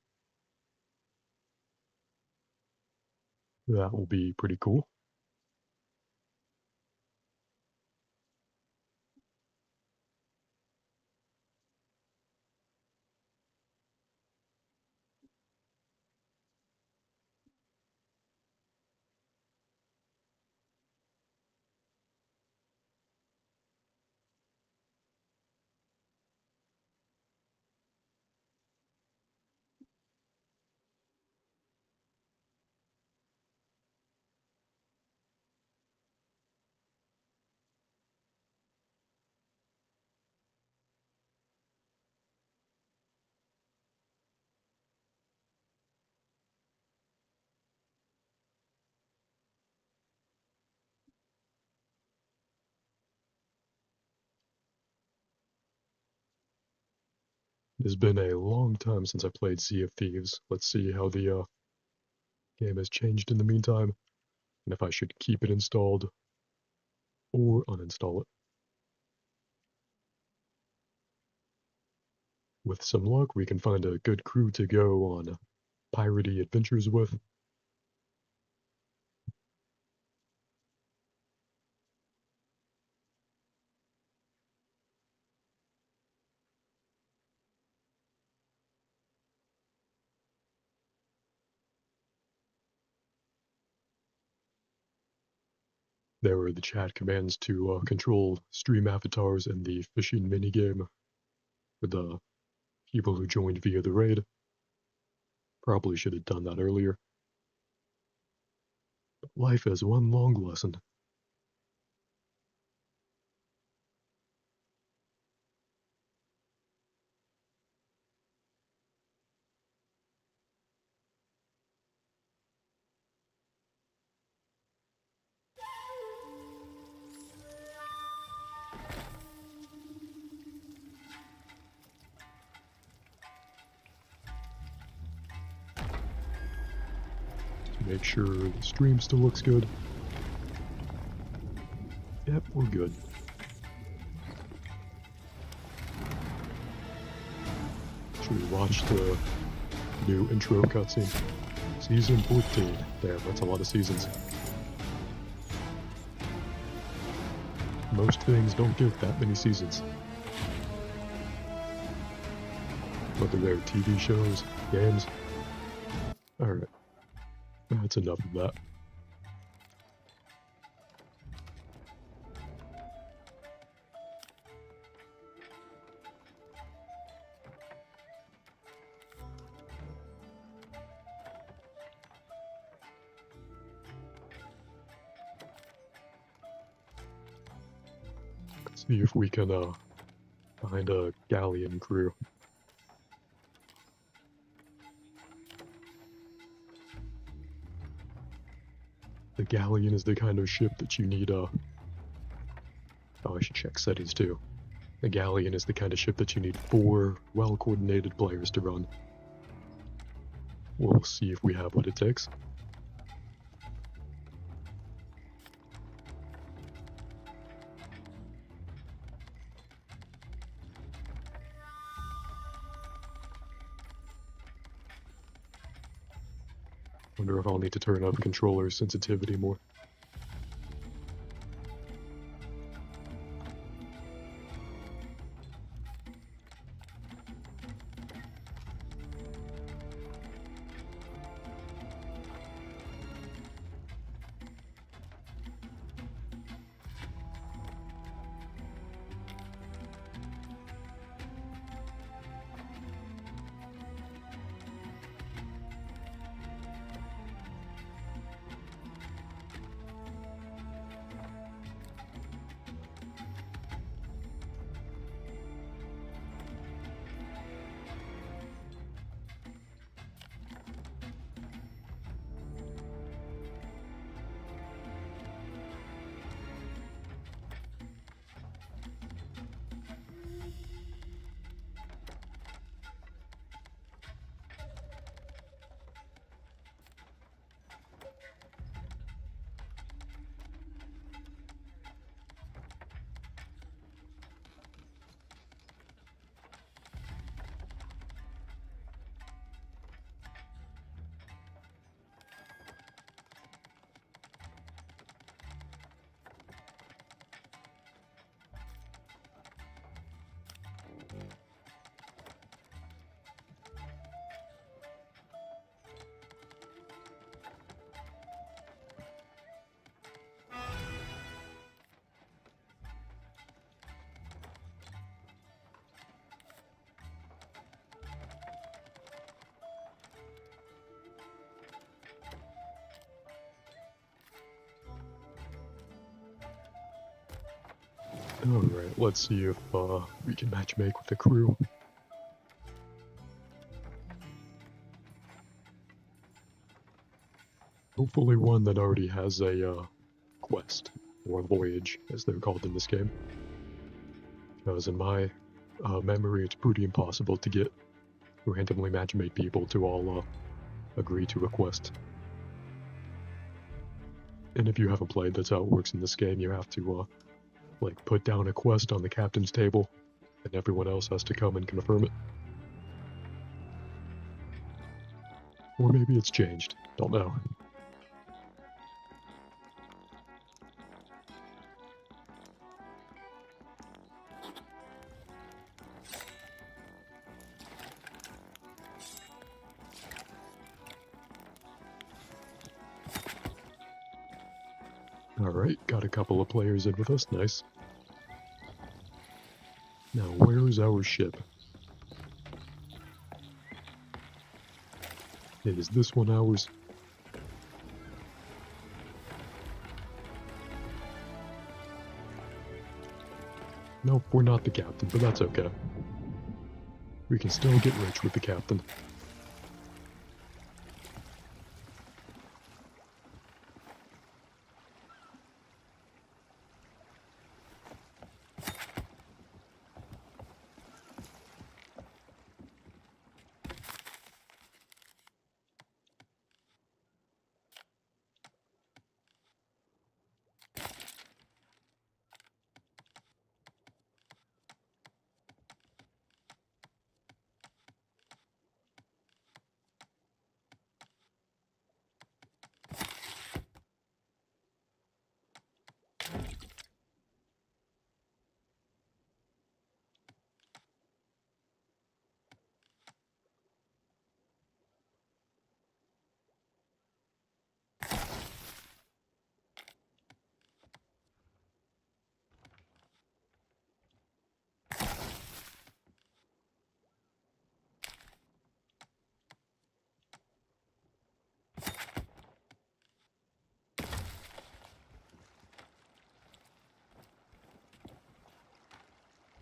That will be pretty cool. It's been a long time since I played Sea of Thieves. Let's see how the game has changed in the meantime, and if I should keep it installed or uninstall it. With some luck, we can find a good crew to go on piratey adventures with. There were the chat commands to control stream avatars in the fishing minigame for the people who joined via the raid. Probably should have done that earlier. But life is one long lesson. Make sure the stream still looks good. Yep, we're good. Should we watch the new intro cutscene? Season 14. Damn, that's a lot of seasons. Most things don't get that many seasons. Whether they're TV shows, games. Alright. That's enough of that. see if we can find a galleon crew. The galleon is the kind of ship that you need oh, I should check settings too. A galleon is the kind of ship that you need 4 well-coordinated players to run. We'll see if we have what it takes. Wonder if I'll need to turn up controller sensitivity more. Alright, let's see if we can matchmake with the crew. Hopefully one that already has a quest, or voyage, as they're called in this game. Because in my memory, it's pretty impossible to get randomly matchmade people to all agree to a quest. And if you haven't played, that's how it works in this game. You have to like put down a quest on the captain's table, and everyone else has to come and confirm it. Or maybe it's changed, don't know. Alright, got a couple of players in with us, nice. Now, where is our ship? Is this one ours? Nope, we're not the captain, but that's okay. We can still get rich with the captain.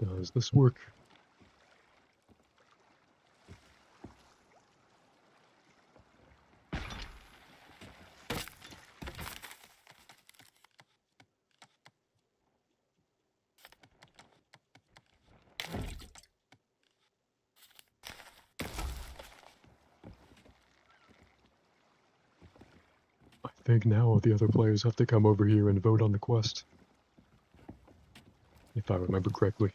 Does this work? I think now the other players have to come over here and vote on the quest. If I remember correctly.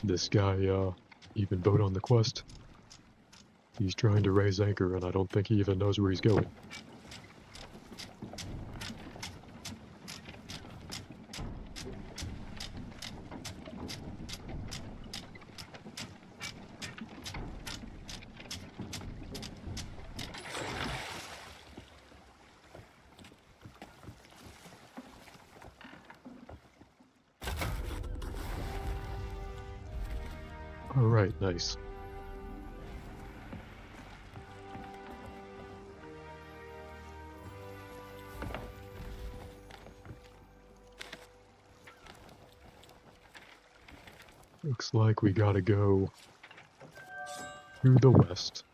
This guy, even vote on the quest. He's trying to raise anchor, and I don't think he even knows where he's going. Alright, nice. Looks like we gotta go through the west.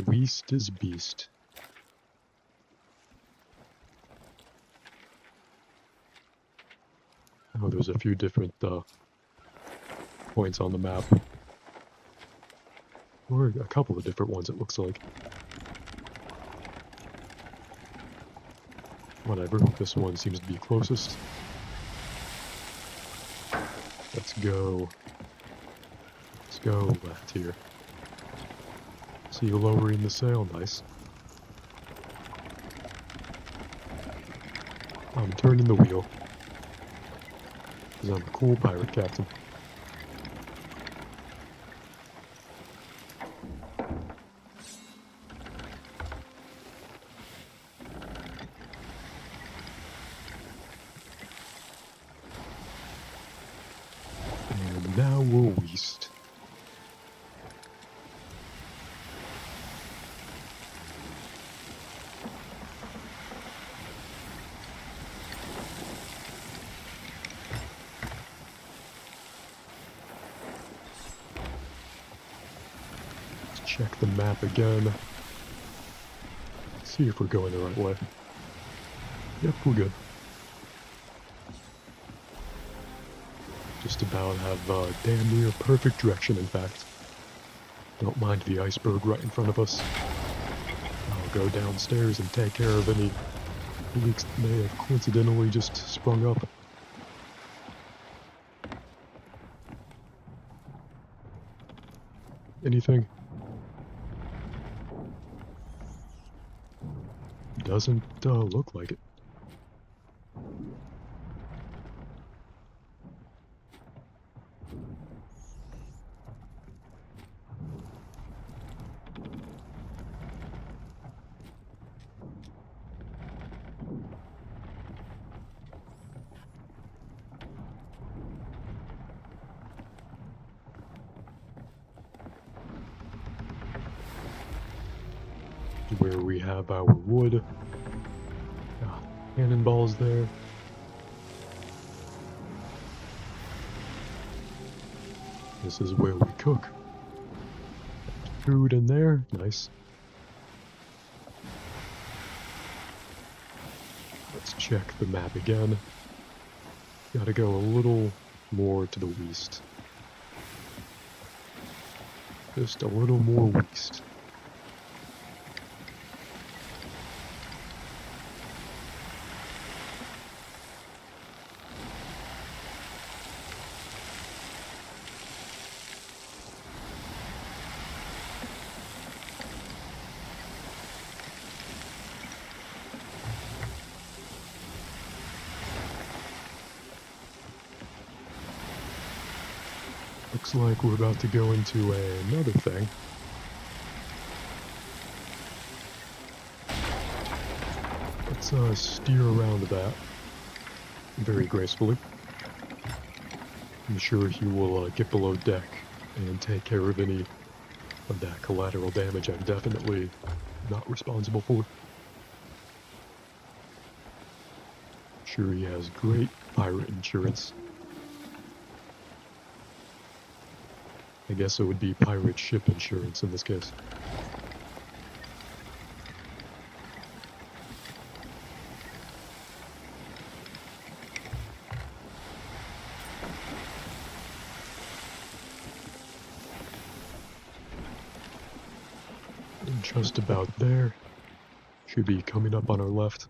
West is beast. Oh, there's a few different, points on the map. Or a couple of different ones, it looks like. Whatever, this one seems to be closest. Let's go. Let's go left here. See you lowering the sail, nice. I'm turning the wheel. Because I'm a cool pirate captain. And now we're west. Check the map again. See if we're going the right way. Yep, we're good. Just about have damn near perfect direction, in fact. Don't mind the iceberg right in front of us. I'll go downstairs and take care of any leaks that may have coincidentally just sprung up. Anything? Doesn't look like it. Where we have our wood. Cannonballs there. This is where we cook. Food in there, nice. Let's check the map again. Gotta go a little more to the west. Just a little more west. Looks like we're about to go into another thing. Let's steer around that very gracefully. I'm sure he will get below deck and take care of any of that collateral damage I'm definitely not responsible for. I'm sure he has great pirate insurance. I guess it would be pirate ship insurance in this case. And just about there. Should be coming up on our left.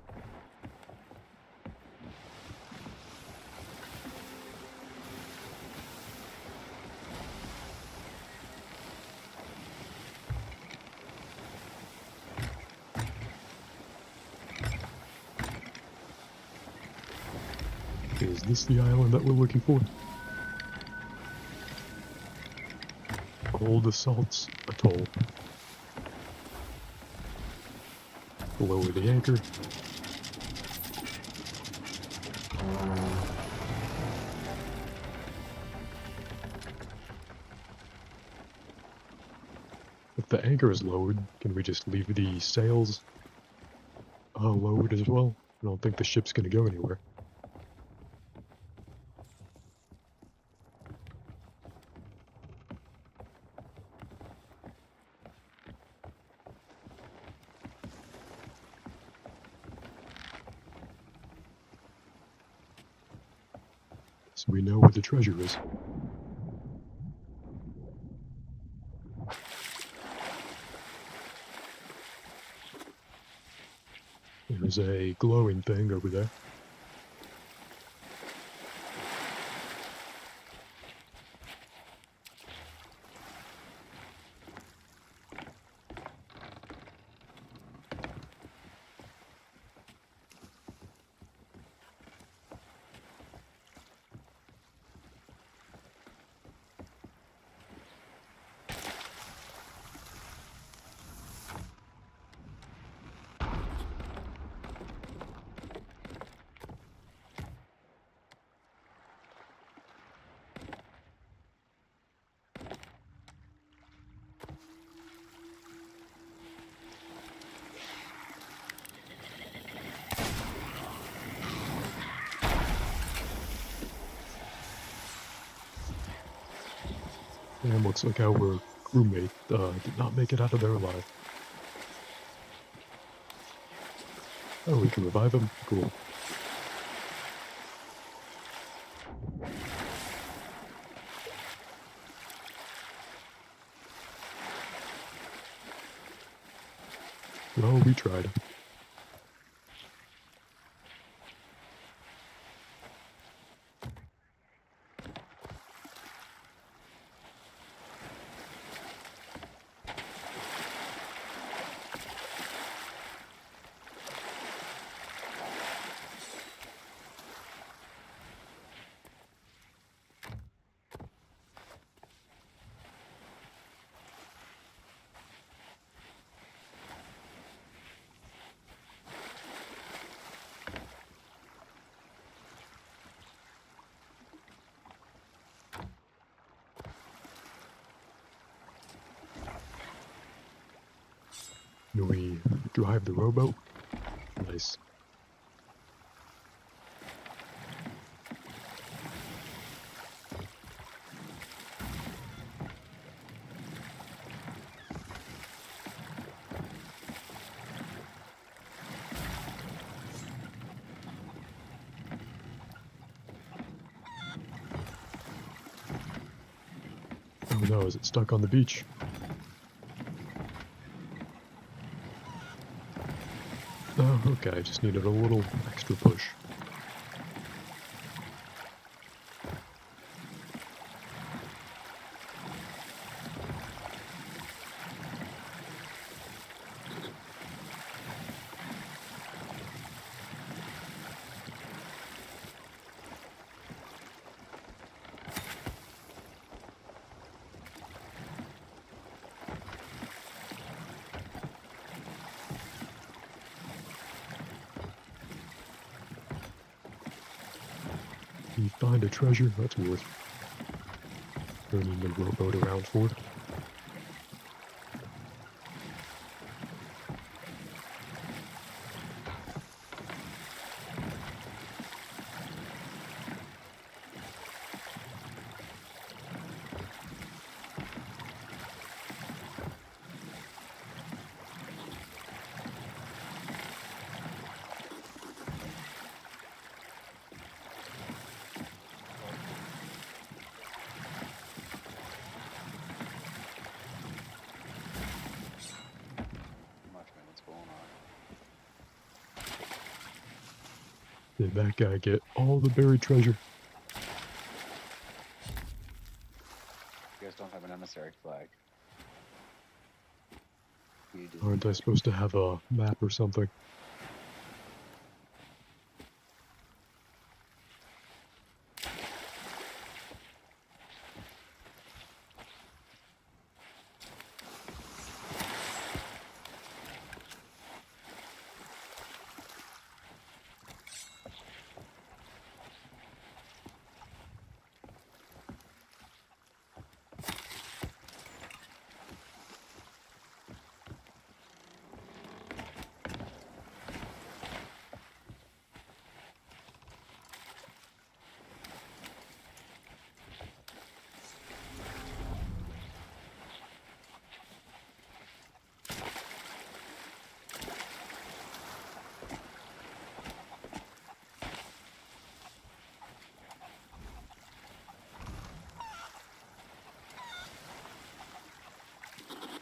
Is this the island that we're looking for? Old Assaults Atoll. Lower the anchor. If the anchor is lowered, can we just leave the sails lowered as well? I don't think the ship's gonna go anywhere. So we know where the treasure is. There's a glowing thing over there. And looks like our crewmate did not make it out of there alive. Oh, we can revive him? Cool. Well, we tried. Can we drive the rowboat? Nice. Oh no, is it stuck on the beach? Oh, okay, I just needed a little extra push. We find a treasure that's worth turning the rowboat around for. Did that guy get all the buried treasure? You guys don't have an emissary flag. You do. Aren't I supposed to have a map or something?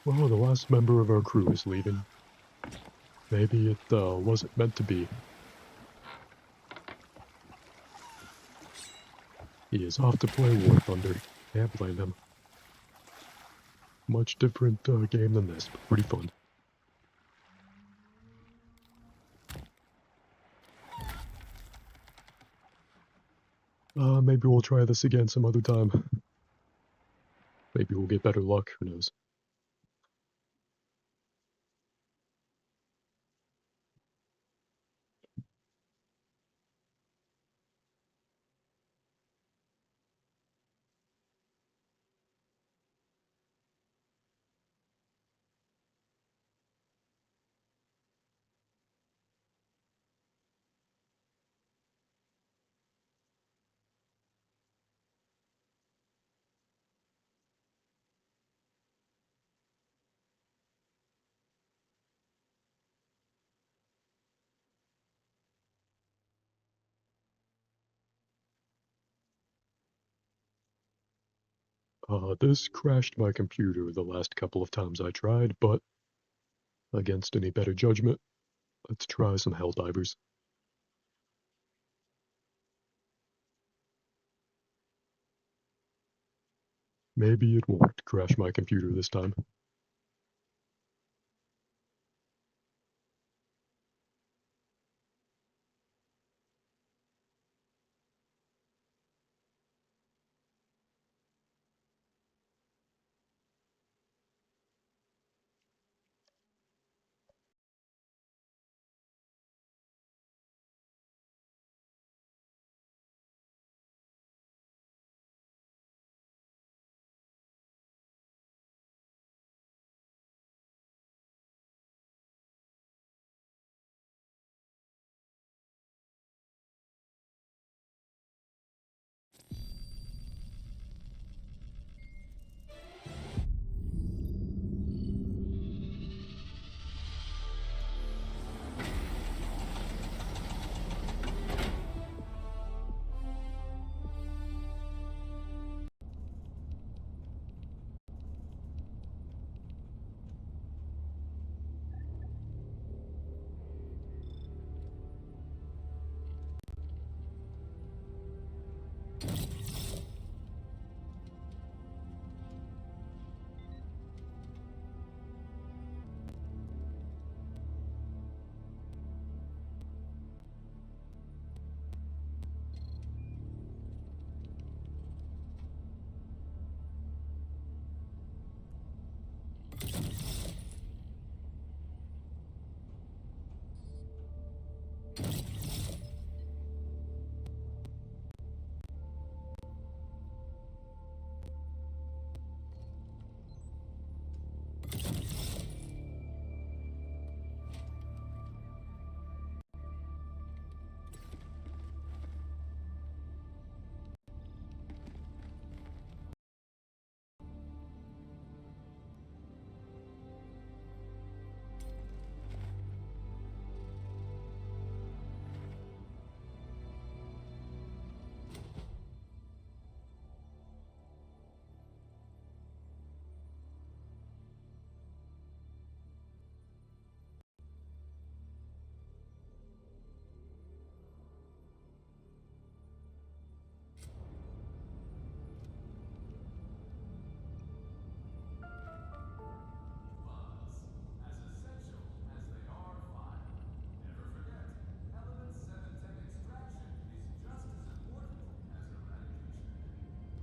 Well, the last member of our crew is leaving. Maybe it wasn't meant to be. He is off to play War Thunder. Can't blame him. Much different game than this, but pretty fun. Maybe we'll try this again some other time. Maybe we'll get better luck, who knows. This crashed my computer the last couple of times I tried, but against any better judgment, let's try some Helldivers. Maybe it won't crash my computer this time.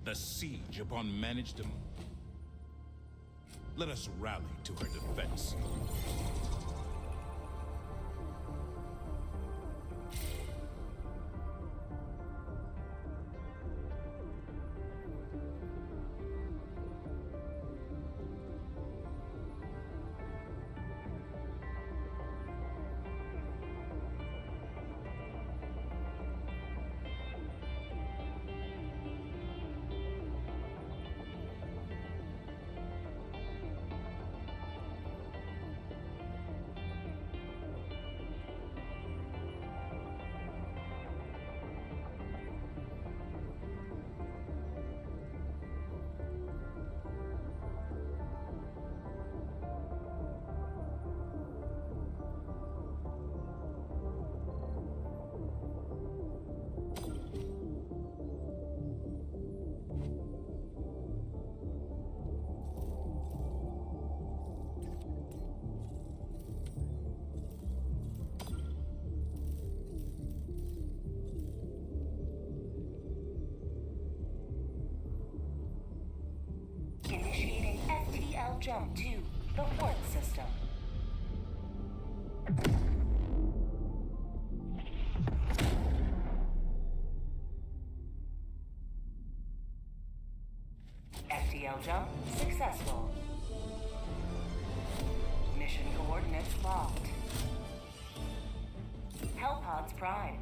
the siege upon Managedom. Let us rally to her defense. Initiating FTL jump to the fourth system. FTL jump successful. Mission coordinates locked. Hellpods primed.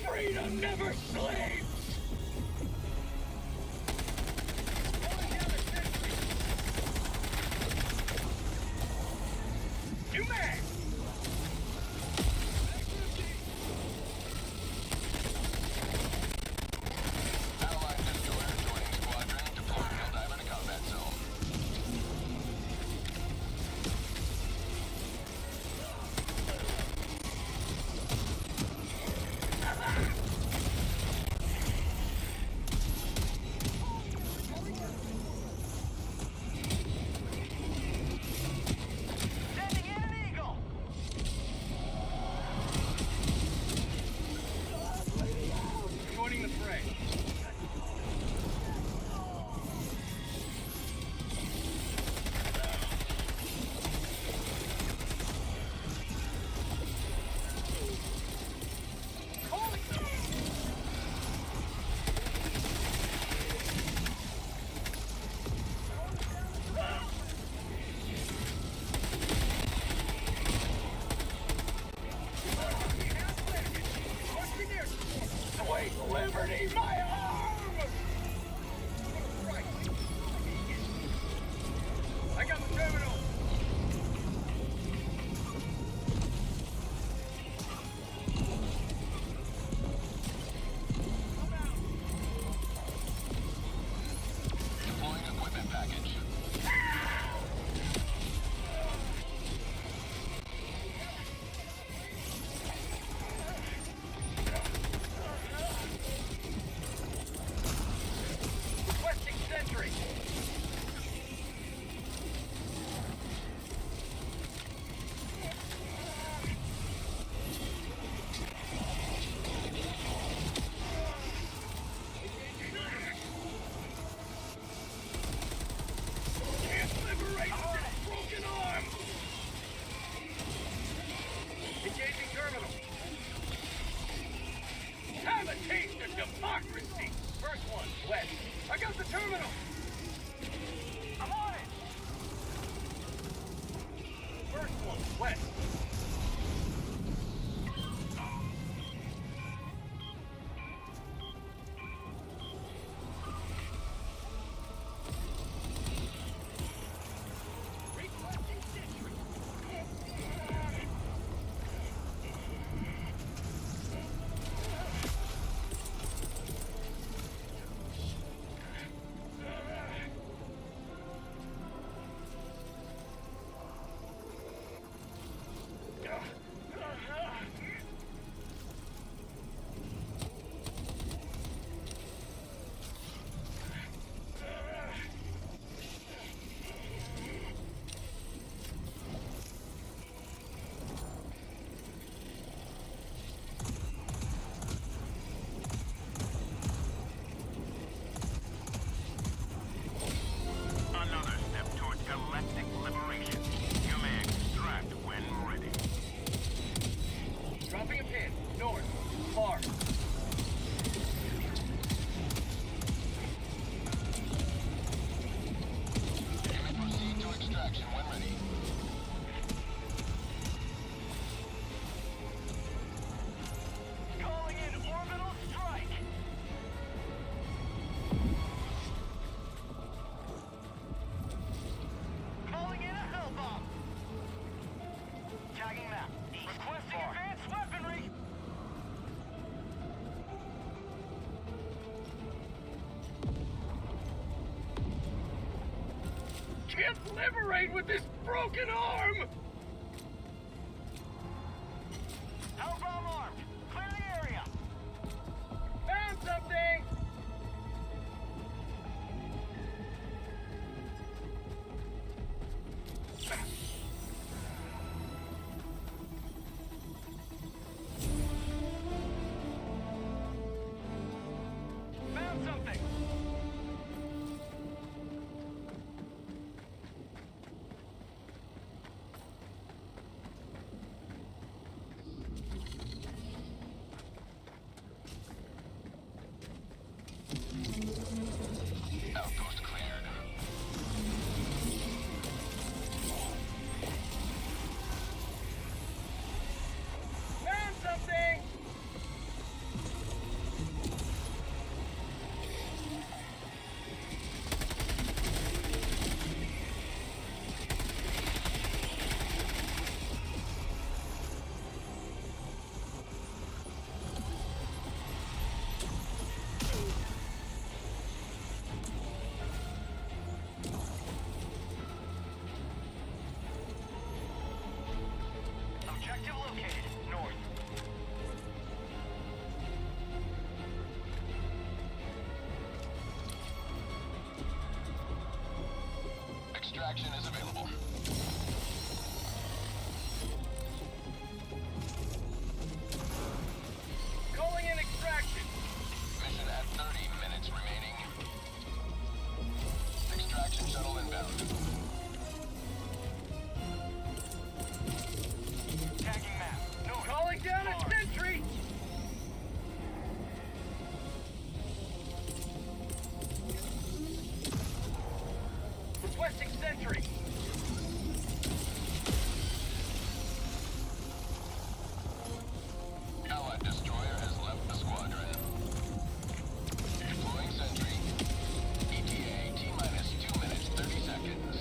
Freedom never sleeps! You man! can't liberate with this broken arm! Hellbound armed! Clear the area! Found something! Found something! Outpost cleared. Found something! Objective located. North. Extraction is available. Calling in extraction! Mission at 30 minutes remaining. Extraction shuttle inbound. Tagging map. North. Calling down a sentry! Requesting sentry! Allied destroyer has left the squadron. Deploying sentry. ETA T-minus 2 minutes 30 seconds.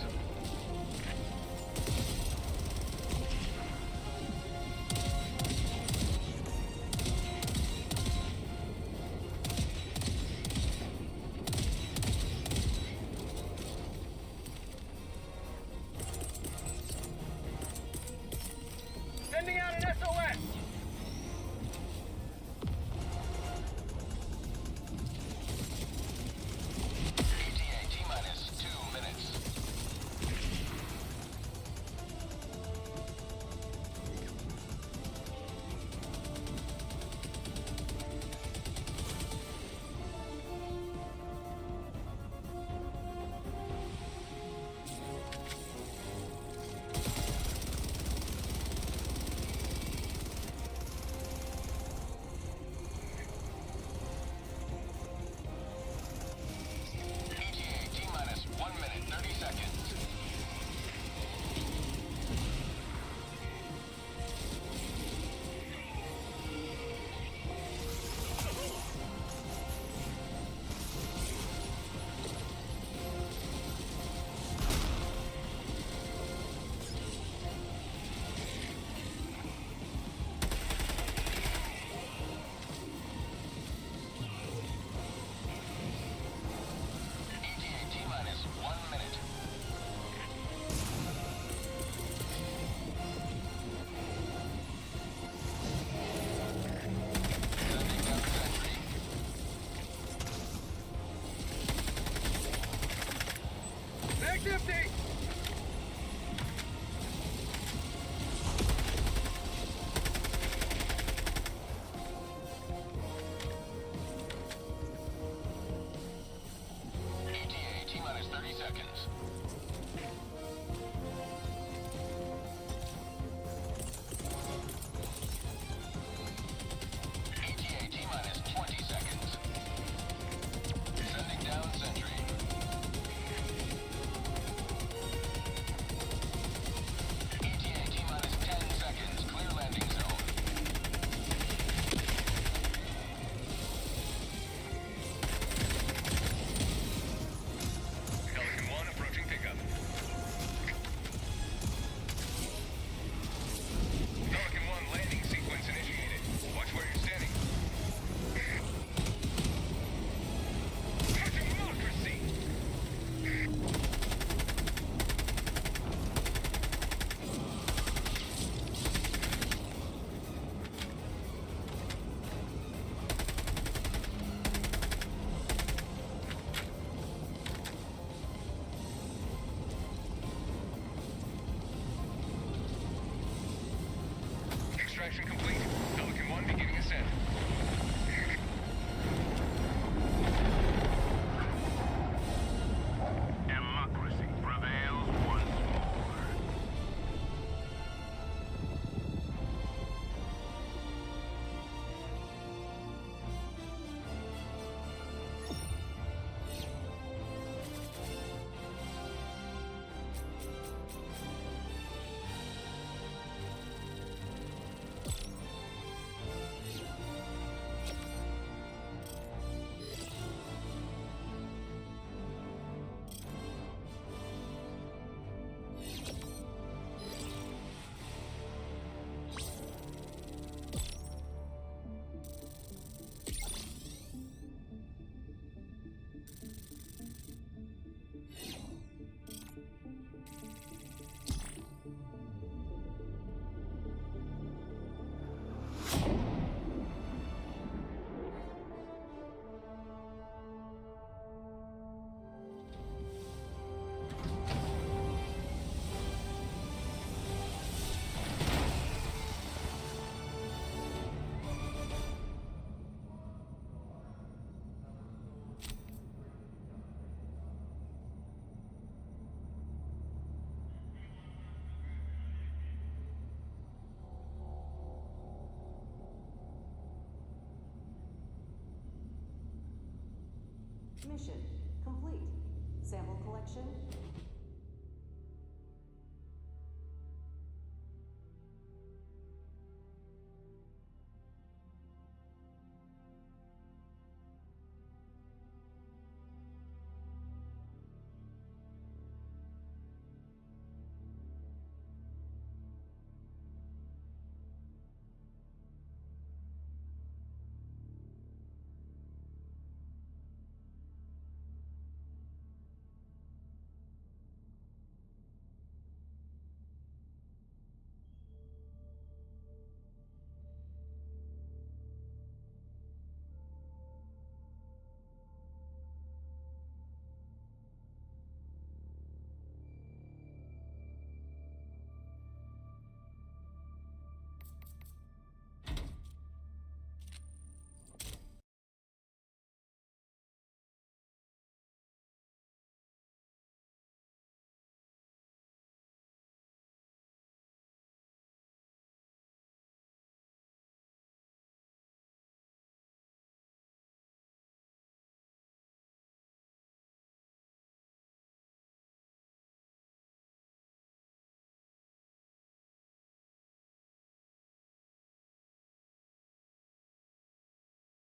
Sending out an SOS! ETA T-minus 2 minutes. ETA T-minus 1 minute 30 seconds. ETA T-minus 1 minute. Sending down sentry. Bag's empty! ETA T-minus 30 seconds. ETA T-minus 20 seconds. Sending down sentry. ETA T-minus 10 seconds. Clear landing zone. Pelican 1 approaching Mission complete. Sample collection